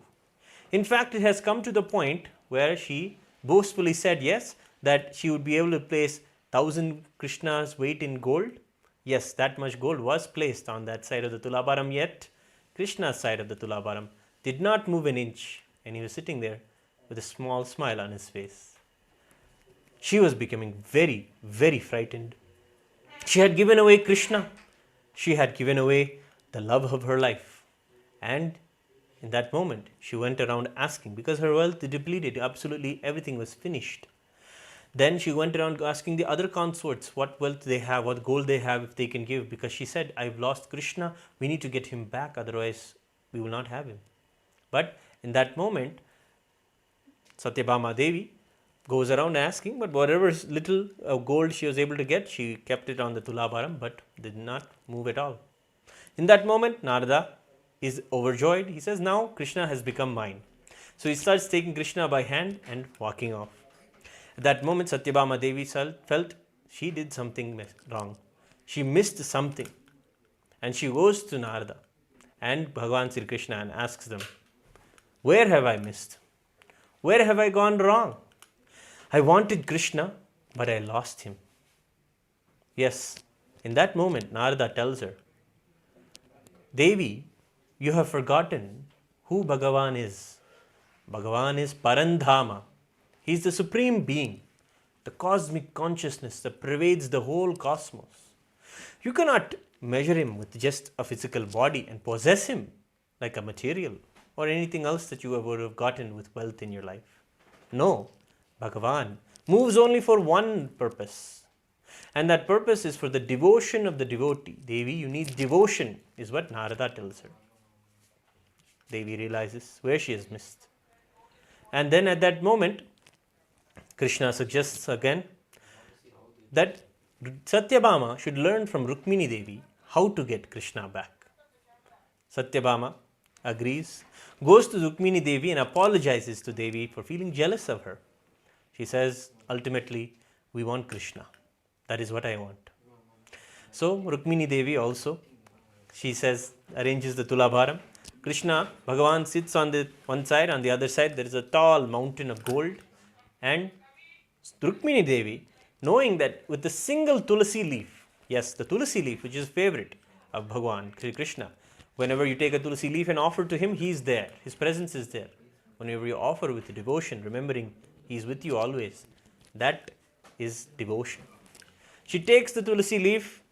In fact, it has come to the point where she boastfully said yes, that she would be able to place 1,000 Krishna's weight in gold. Yes, that much gold was placed on that side of the Tulabaram, yet Krishna's side of the Tulabaram did not move an inch, and he was sitting there with a small smile on his face. She was becoming very, very frightened. She had given away Krishna. She had given away the love of her life. And in that moment, she went around asking, because her wealth depleted, absolutely everything was finished. Then she went around asking the other consorts what wealth they have, what gold they have, if they can give, because she said, I've lost Krishna, we need to get him back, otherwise we will not have him. But in that moment, Satyabhama Devi goes around asking, but whatever little gold she was able to get, she kept it on the Tulabaram, but did not move at all. In that moment, Narada is overjoyed. He says, now Krishna has become mine. So he starts taking Krishna by hand and walking off. At that moment, Satyabhama Devi felt she did something wrong. She missed something. And she goes to Narada and Bhagavan Sri Krishna and asks them, where have I missed? Where have I gone wrong? I wanted Krishna, but I lost him. Yes, in that moment, Narada tells her, Devi, you have forgotten who Bhagavan is. Bhagavan is Parandhama. He is the supreme being, the cosmic consciousness that pervades the whole cosmos. You cannot measure him with just a physical body and possess him like a material or anything else that you would have gotten with wealth in your life. No, Bhagavan moves only for one purpose. And that purpose is for the devotion of the devotee. Devi, you need devotion, is what Narada tells her. Devi realizes where she has missed. And then at that moment, Krishna suggests again that Satyabhama should learn from Rukmini Devi how to get Krishna back. Satyabhama agrees, goes to Rukmini Devi and apologizes to Devi for feeling jealous of her. She says, ultimately, we want Krishna. That is what I want. So Rukmini Devi also, she says, arranges the Tulabaram. Krishna, Bhagavan sits on the one side, on the other side there is a tall mountain of gold, and Rukmini Devi, knowing that with a single tulasi leaf, yes, the tulasi leaf, which is favorite of Bhagavan, Krishna, whenever you take a tulasi leaf and offer to him, he is there, his presence is there. Whenever you offer with devotion, remembering he is with you always, that is devotion. She takes the tulasi leaf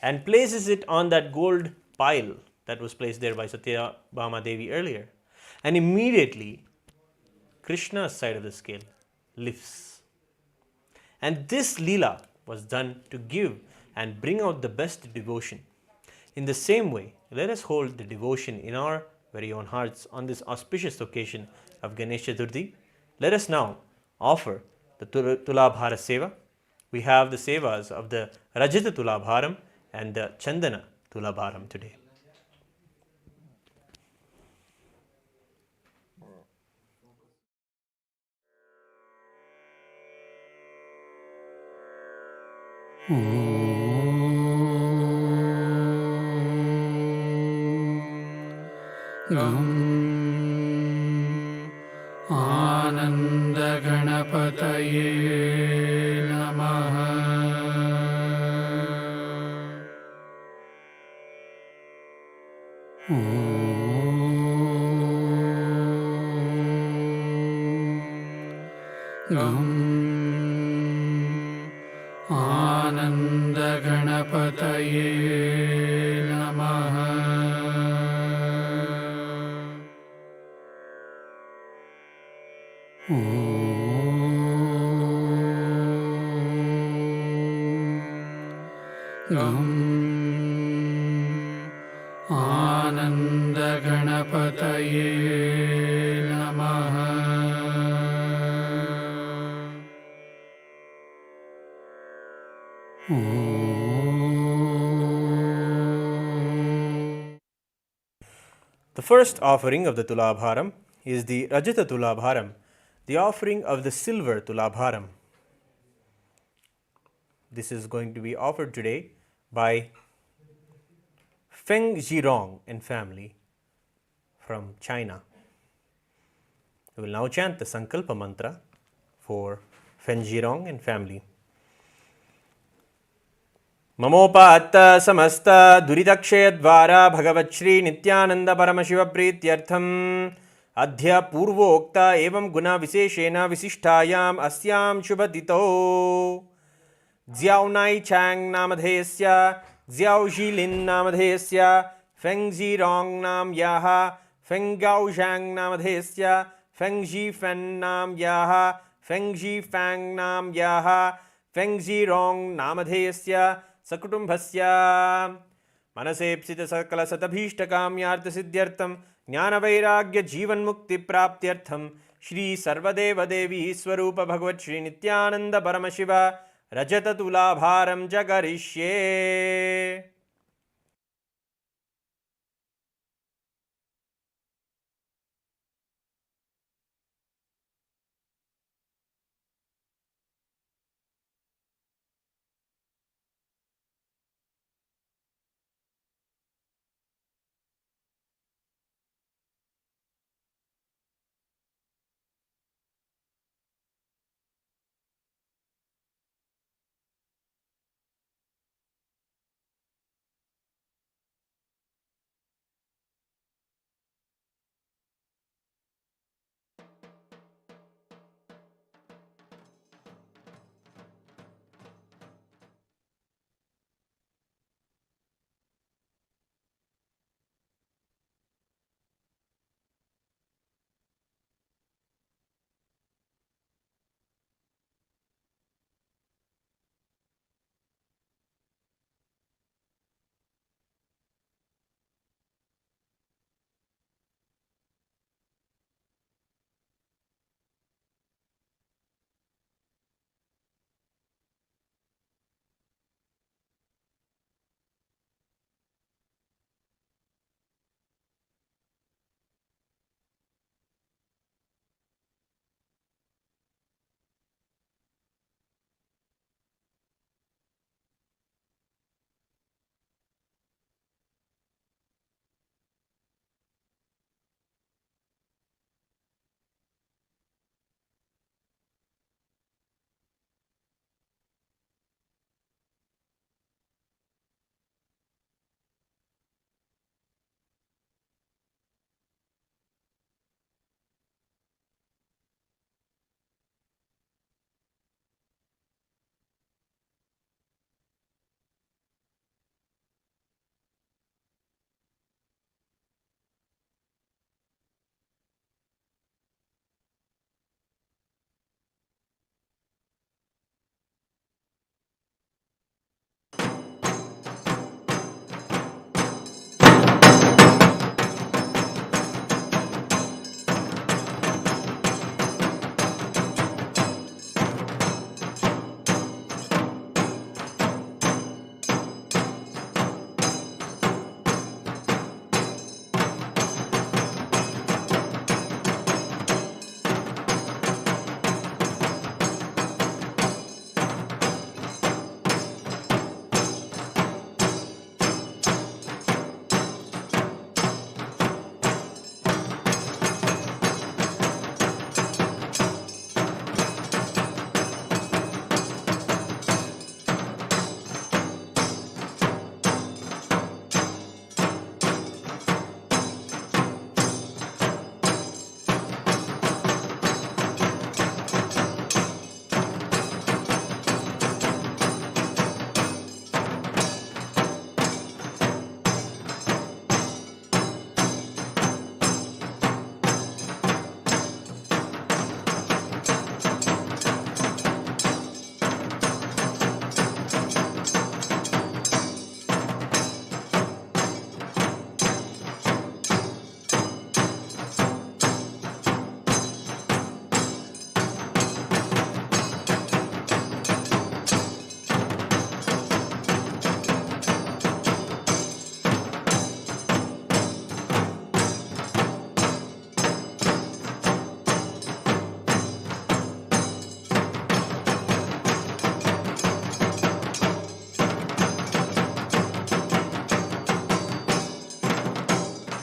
and places it on that gold pile that was placed there by Satyabhama Devi earlier. And immediately, Krishna's side of the scale lifts. And this Leela was done to give and bring out the best devotion. In the same way, let us hold the devotion in our very own hearts on this auspicious occasion of Ganesha Chaturthi. Let us now offer the Tulabhara Seva. We have the Sevas of the Rajata Tulabharam and the Chandana Tulabaram today. आनन्दगणपतये नमः। आनन्दगणपतये नमः। आनन्दगणपतये नमः। The first offering of the Tulabharam is the Rajata Tulabharam, the offering of the silver Tulabharam. This is going to be offered today by Feng Zhirong and family from China. We will now chant the Sankalpa mantra for Feng Zhirong and family. Mamopatta samasta duridakshaya dvara bhagavatshri Nithyananda Paramashiva Prityartham adhya purvokta evam guna viseshena visishtayam asyam shubhatito Xiao Nai Chang namadhesya Xiao Jilin namadhesya Feng Zhirong nam yaha Feng Gao Zhang namadhesya Feng Zhi Fen nam yaha Feng Zhi Fang nam yaha Feng Zhirong namadhesya Sakutumbhasya Manasepsita Sakala Satabhishtakamyartha Siddhyartham Jnana Vairagya Jivan Mukti Praptyartham Shri Sarvadeva Devi Swarupa Bhagavat Shri Nithyananda Paramashiva Rajata Tulabharam Jagarishye.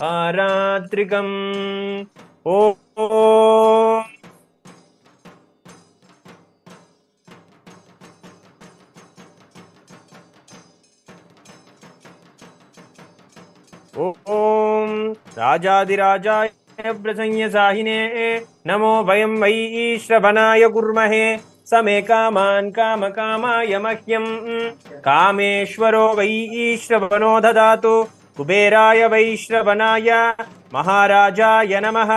आरात्रिकम् ॐ ॐ राजाधिराजाय प्रसंयसाहिने नमो वयं वै श्रवणाय कुर्महे समे कामान् कामकामाय मह्यं कामेश्वरो वै श्रवणो ददातु कुबेराय वैश्रवणाय महाराजाय नमः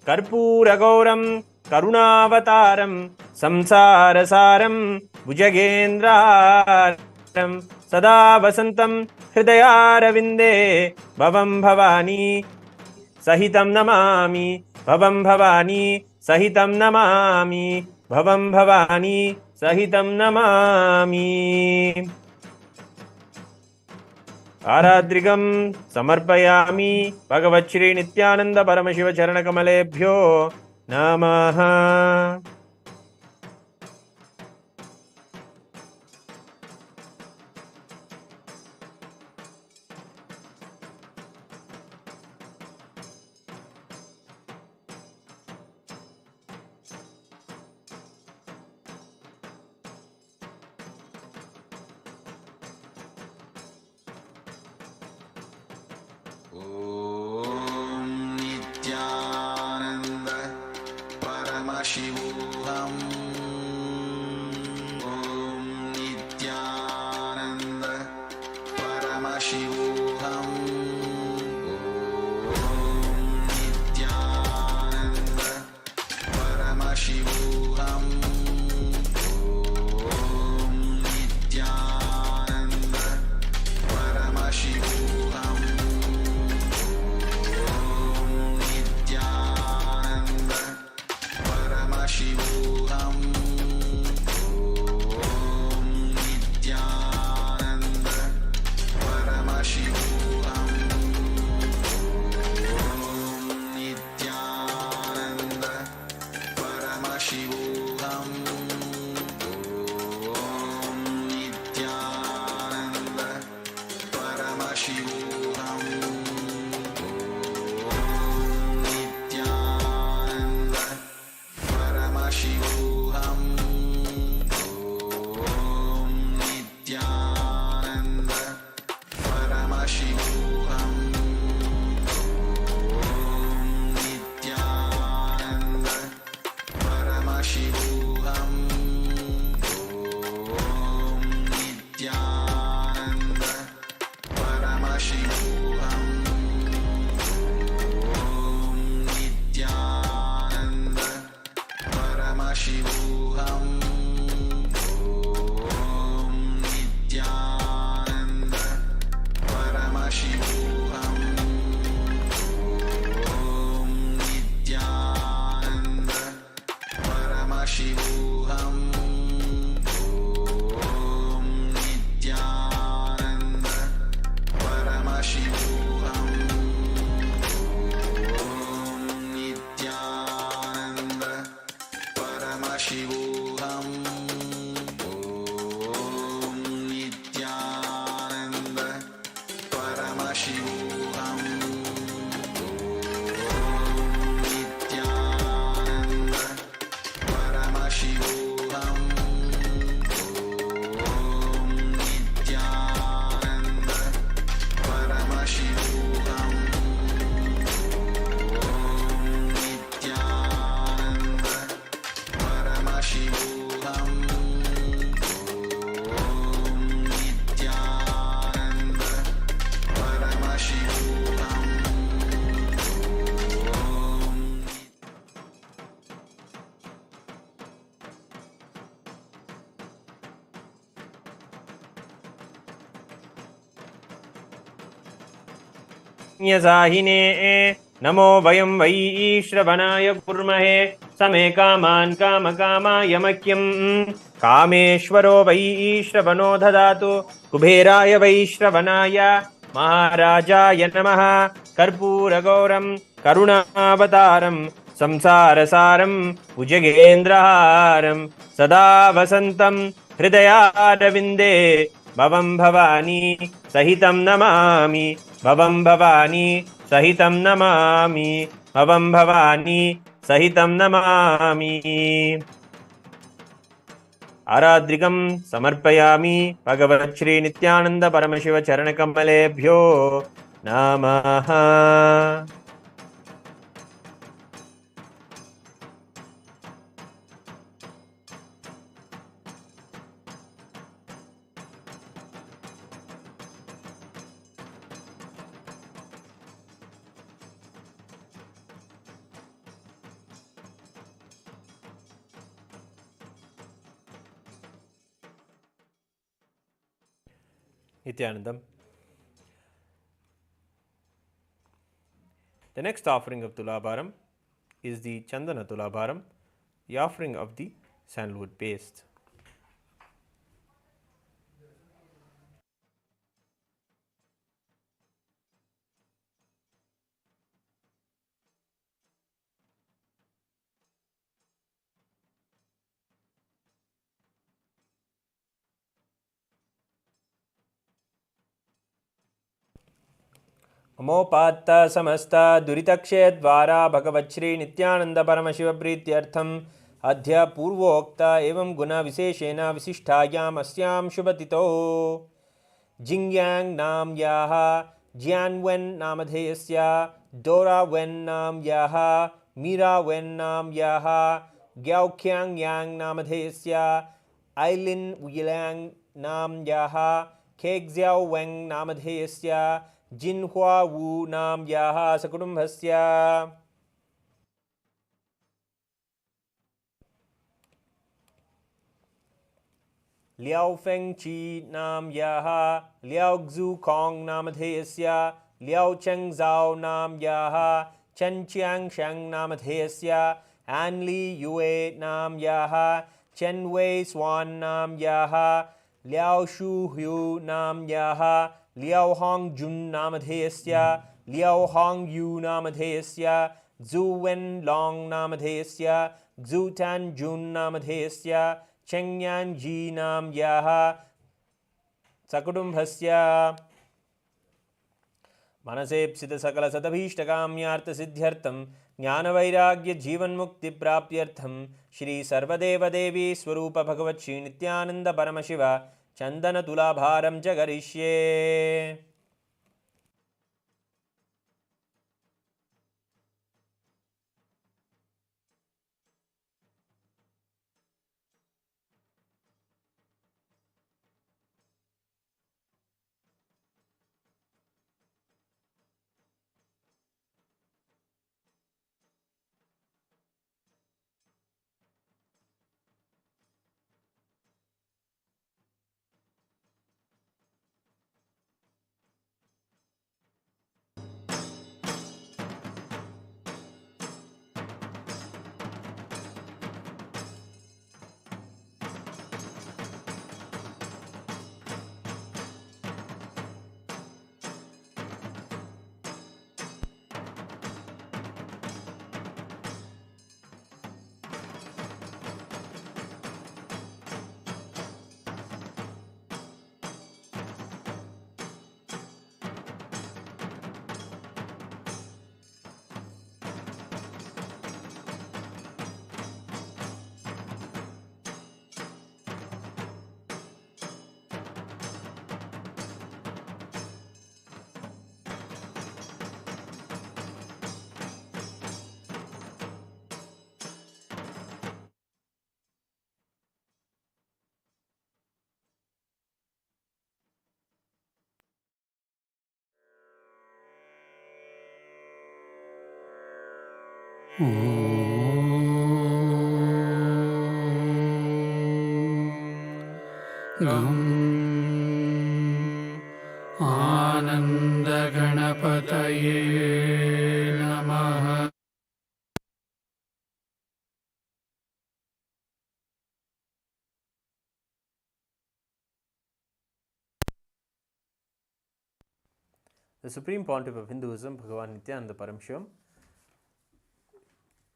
कर्पूरगौरं करुणावतारं संसारसारं भुजगेन्द्रहारं सदा वसन्तं हृदयारविन्दे भवं भवानी सहितं नमामि भवं भवानी सहितं नमामि भवं भवानी सहितं नमामि। आराद्रिकं समर्पयामि भगवच्छ्री नित्यानंद परमशिव चरणकमलेभ्यो नमः। नित्यानंद परमशिवोहम। ओम नित्यानंद परमशिवोहम। ओम नित्यानंद परमशिवोहम। ओम Nityanand परमशिवोहम। Paramashivoham. Om Nithyananda Paramashivoham. Om Nithyananda Paramashivoham. Om Nithyananda Paramashivoham. Paramashivoham. Om Nithyananda Paramashivoham. Om Nithyananda Paramashivoham. Om Nithyananda Paramashivoham. Om Nithyananda Paramashivoham. Om Nithyananda Paramashivoham. Om Nithyananda Paramashivoham. Om Nithyananda Paramashivoham. Om Nithyananda Paramashivoham. Om Nithyananda Paramashivoham. Om Nithyananda Paramashivoham. Om Nithyananda Paramashivoham. Om Nithyananda Paramashivoham. Om Nithyananda Paramashivoham. साहिने नमो वयं वै श्रवणाय कुर्महे समे कामान् कामकामाय मह्यं कामेश्वरो वै श्रवणो ददातु कुबेराय वैश्रवणाय महाराजाय नमः कर्पूरगौरं करुणावतारं संसारसारं भुजगेन्द्रहारं सदा वसन्तं हृदयारविन्दे भवं भवानी सहितं नमामि भवं भवानी सहितं नमामि भवं भवानी सहितं नमामि आराद्रिकं समर्पयामि भगवत् श्री नित्यानंद परमशिव चरणकमलेभ्यो नमः Nithyanandam. The next offering of Tulabaram is the Chandana Tulabaram, the offering of the sandalwood paste. अमोपात्ता समस्ता दुरितक्षय द्वारा भगवच्छ्री नित्यानंद परमशिव प्रीत्यर्थम अद्य पूर्वोक्ता एवं गुण विशेषेण विशिष्टायाम अस्याम शुभतितो जिंग्यांग नाम याः जियानवेन नामधेयस्य डोरावेन नाम याः मीरावेन नाम याः ग्याओख्यांग यांग नामधेयस्य आइलिन वियांग नाम याः खेग्जियाओ वेंग नामधेयस्य जिन्हुआ वू नाम याः सकुटुम्बस्य लियाओ फेंग ची नाम याः लियाओ क्जू खोंग नामधेयस्य लियाओ चेंग जाओ नाम याः चेन चियांग शेंग नामधेयस्य एनली युए नाम याः चेन वेई स्वान नाम याः लियाओ शू ह्यू नाम याः लियाओ होंग जुन नामधेयस्य लियाओ होंग यू नामधेयस्य जू वेन लोंग नामधेयस्य जू टैन जुन नामधेयस्य चेंग्यान जी नाम याः सकुटुम्बस्य मनसेप्सित सकल सदभीष्टकाम्यार्थ सिद्ध्यर्थम ज्ञानवैराग्य जीवन मुक्ति प्राप्त्यर्थम श्री सर्वदेव देवी स्वरूप भगवत श्री नित्यानंद परमशिव चंदन तुलाभारम च करिष्ये गं आनन्दगणपतये नमः। The Supreme Pontiff of Hinduism, Bhagavan Nithyananda Paramashivam,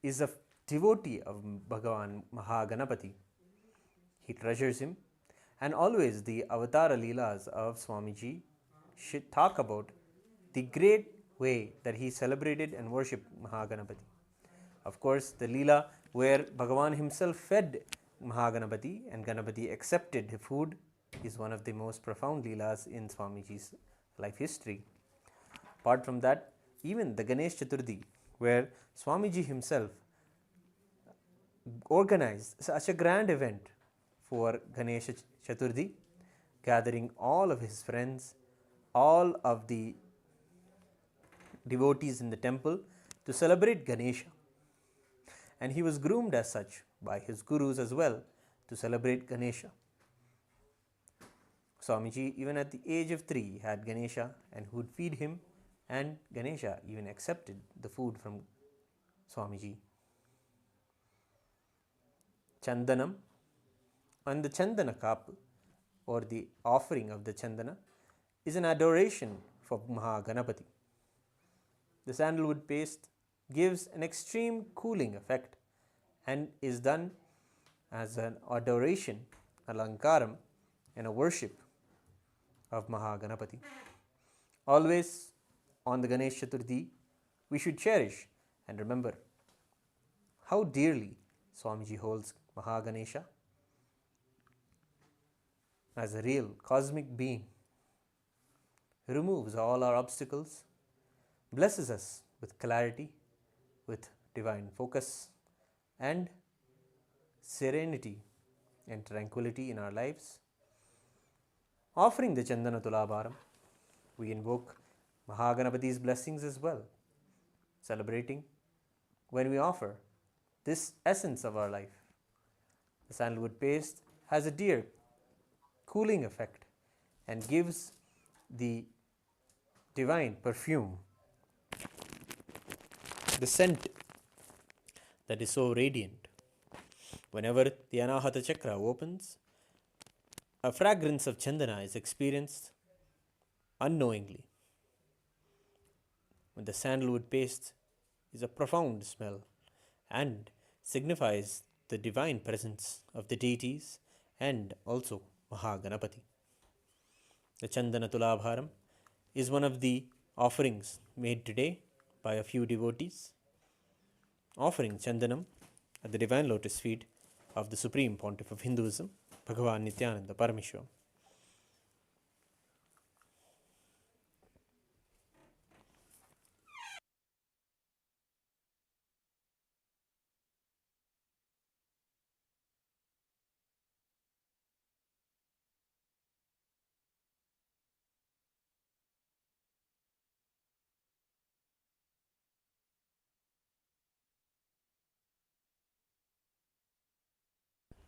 is a devotee of Bhagavan Mahaganapati. He treasures him, and always the Avatara Leelas of Swamiji should talk about the great way that he celebrated and worshipped Mahaganapati. Of course, the Leela where Bhagavan himself fed Mahaganapati and Ganapati accepted the food is one of the most profound Leelas in Swamiji's life history. Apart from that, even the Ganesha Chaturthi, where Swamiji himself organized such a grand event for Ganesha Chaturthi, gathering all of his friends, all of the devotees in the temple to celebrate Ganesha. And he was groomed as such by his gurus as well to celebrate Ganesha. Swamiji, even at the age of 3, had Ganesha and would feed him, and Ganesha even accepted the food from Swamiji. Chandanam and the Chandana cup, or the offering of the Chandana, is an adoration for Mahaganapati. The sandalwood paste gives an extreme cooling effect and is done as an adoration, alankaram, and a worship of Mahaganapati. Always on the Ganesh Chaturthi, we should cherish and remember how dearly Swamiji holds Mahaganesha as a real cosmic being who removes all our obstacles, blesses us with clarity, with divine focus and serenity and tranquility in our lives. Offering the Chandana Tulabaram, we invoke Mahaganapati's blessings as well, celebrating when we offer this essence of our life. The sandalwood paste has a dear cooling effect and gives the divine perfume, the scent that is so radiant. Whenever the Anahata Chakra opens, a fragrance of Chandana is experienced unknowingly. When the sandalwood paste is a profound smell and signifies the divine presence of the deities and also Mahaganapati. The Chandana Tulabharam is one of the offerings made today by a few devotees, offering Chandanam at the divine lotus feet of the Supreme Pontiff of Hinduism, Bhagavan Nithyananda Paramashivam.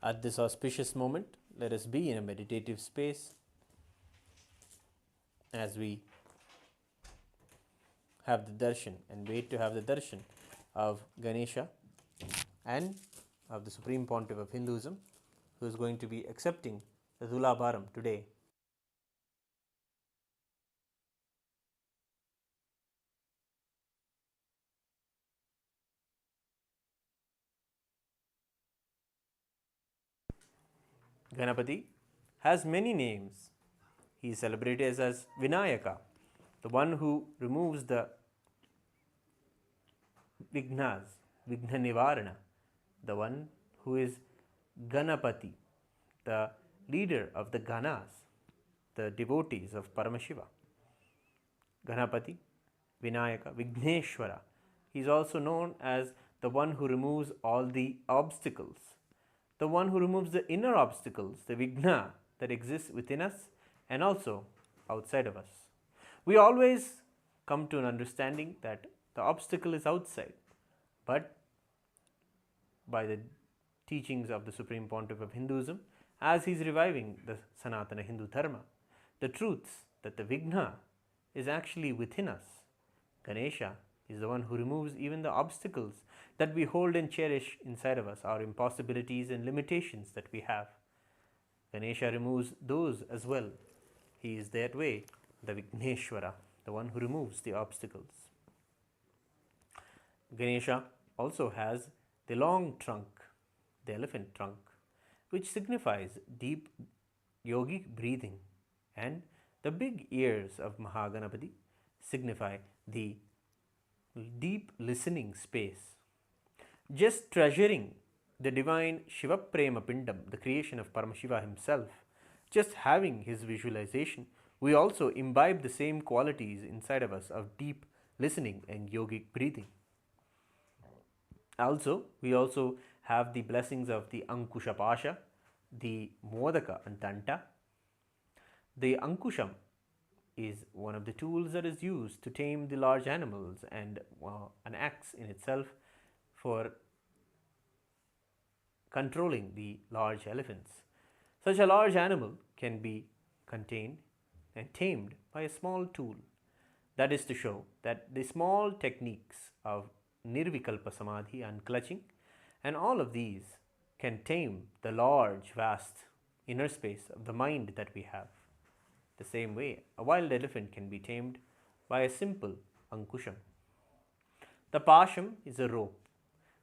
At this auspicious moment, let us be in a meditative space as we have the darshan and wait to have the darshan of Ganesha and of the Supreme Pontiff of Hinduism, who is going to be accepting the Tulabaram today. Ganapati has many names. He is celebrated as Vinayaka, the one who removes the Vignas, Vigna Nivarana, the one who is Ganapati, the leader of the Ganas, the devotees of Paramashiva. Ganapati, Vinayaka, Vigneshwara. He is also known as the one who removes all the obstacles, the one who removes the inner obstacles, the Vigna that exists within us and also outside of us. We always come to an understanding that the obstacle is outside, but by the teachings of the Supreme Pontiff of Hinduism, as he is reviving the Sanatana Hindu Dharma, the truths that the Vigna is actually within us. Ganesha is the one who removes even the obstacles that we hold and cherish inside of us, our impossibilities and limitations that we have. Ganesha removes those as well. He is that way, the Vigneshwara, the one who removes the obstacles. Ganesha also has the long trunk, the elephant trunk, which signifies deep yogic breathing, and the big ears of Mahaganapati signify the deep listening space. Just treasuring the divine Shiva Prema Pindam, the creation of Paramashiva himself, just having his visualization, we also imbibe the same qualities inside of us of deep listening and yogic breathing. Also, we also have the blessings of the Ankusha Pasha, the Modaka and Tanta. The Ankusham is one of the tools that is used to tame the large animals, and an axe in itself for controlling the large elephants. Such a large animal can be contained and tamed by a small tool. That is to show that the small techniques of Nirvikalpa Samadhi and clutching, and all of these can tame the large, vast inner space of the mind that we have. The same way, a wild elephant can be tamed by a simple Ankusham. The Pasham is a rope.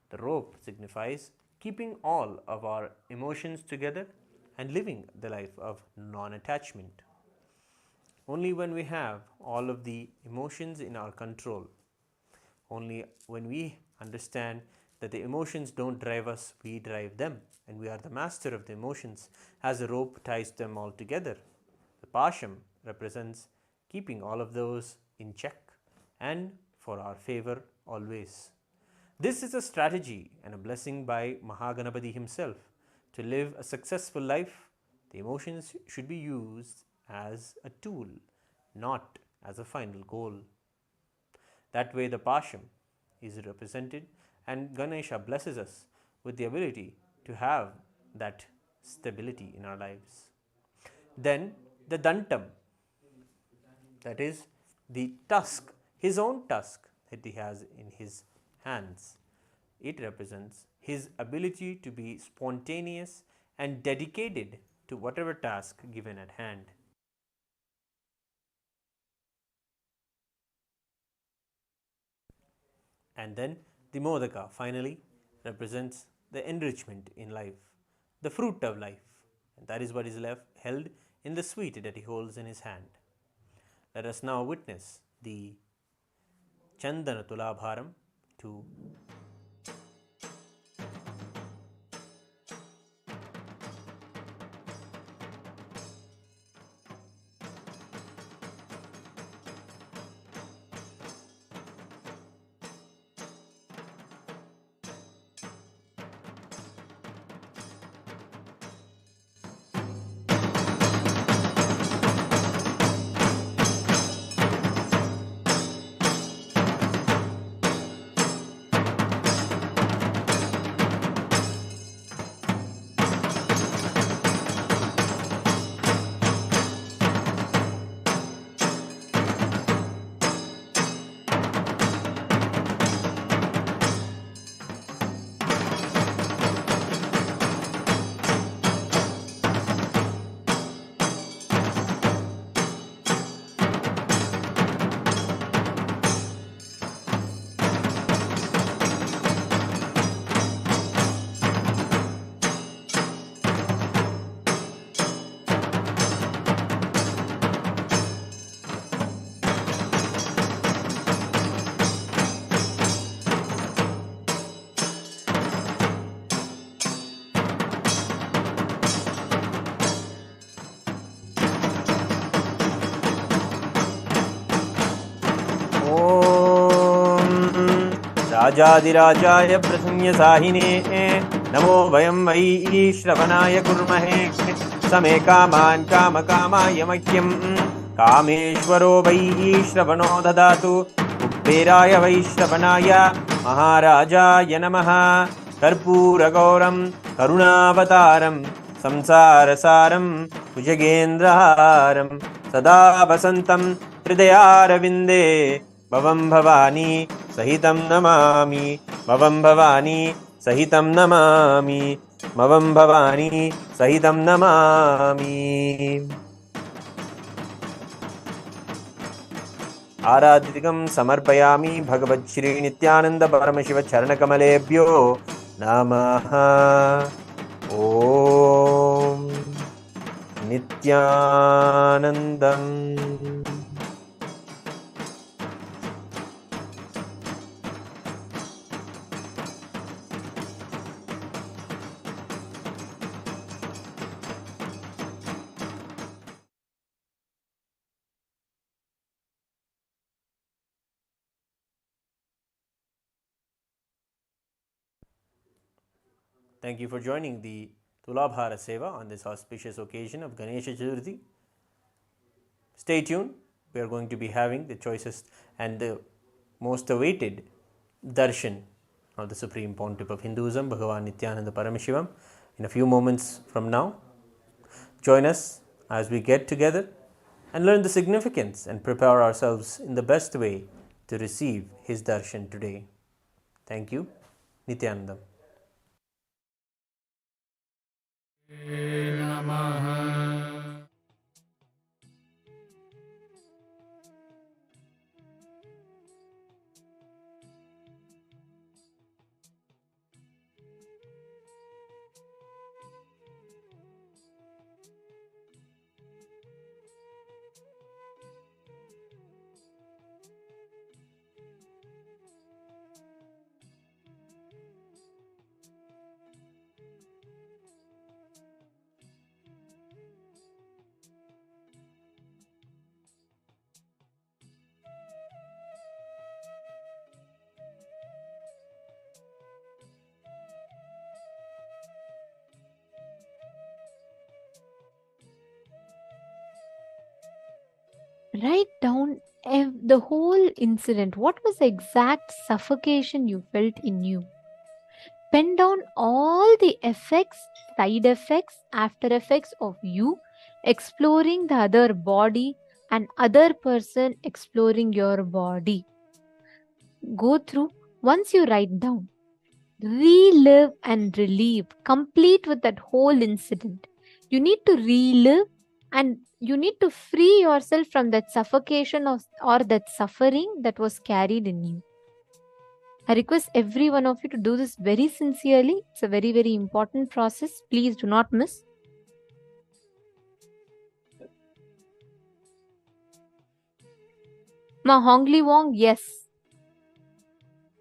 The rope signifies keeping all of our emotions together and living the life of non-attachment. Only when we have all of the emotions in our control, only when we understand that the emotions don't drive us, we drive them, and we are the master of the emotions, as a rope ties them all together. The Pasham represents keeping all of those in check and for our favor always. This is a strategy and a blessing by Mahaganapati himself. To live a successful life, the emotions should be used as a tool, not as a final goal. That way the Pasham is represented, and Ganesha blesses us with the ability to have that stability in our lives. Then the Dantam, that is the tusk, his own tusk that he has in his hands. It represents his ability to be spontaneous and dedicated to whatever task given at hand. And then the Modaka finally represents the enrichment in life, the fruit of life, and that is what is held in the sweet that he holds in his hand. Let us now witness the Chandana Tulabaram to राजाधिराजाय प्रसन्यसाहिने नमो वयं वै श्रवणाय कुर्महे समे कामान् कामकामाय मह्यं कामेश्वरो वै श्रवणो ददातु कुबेराय वै श्रवणाय महाराजाय नमः कर्पूरगौरं करुणावतारं संसारसारं भुजगेन्द्रहारं सदा वसन्तं हृदयारविन्दे भवं भवानी सहितं नमामि भवं भवानी सहितं नमामि भवं भवानी सहितं नमामि। आराधिकं समर्पयामि भगवच्छ्री नित्यानंद परमशिव चरणकमलेभ्यो नमः। ओम नित्यानंदम्। Thank you for joining the Tulabhara Seva on this auspicious occasion of Ganesha Chaturthi. Stay tuned. We are going to be having the choicest and the most awaited darshan of the Supreme Pontiff of Hinduism, Bhagavan Nithyananda Paramashivam, in a few moments from now. Join us as we get together and learn the significance and prepare ourselves in the best way to receive his darshan today. Thank you. Nithyanandam. Namaha. Write down the whole incident. What was the exact suffocation you felt in you? Pen down all the effects, side effects, after effects of you exploring the other body and other person exploring your body. Go through. Once you write down, relive and relieve, complete with that whole incident. You need to relive and you need to free yourself from that suffocation or that suffering that was carried in you. I request every one of you to do this very sincerely. It's a very, very important process. Please do not miss. Ma Hongli Wong, yes.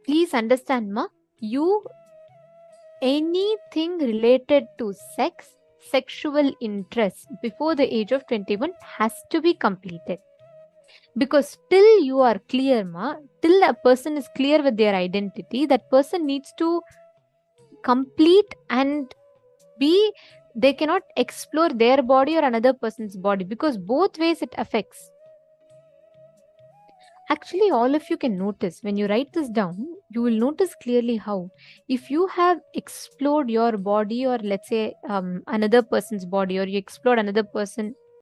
Please understand, Ma. Anything related to sex, sexual interest before the age of 21 has to be completed. Because till you are clear, till a person is clear with their identity, that person needs to complete and they cannot explore their body or another person's body, because both ways it affects. Actually, all of you can notice when you write this down, you will notice clearly how if you have explored your body or let's say another person's body, or you explored another person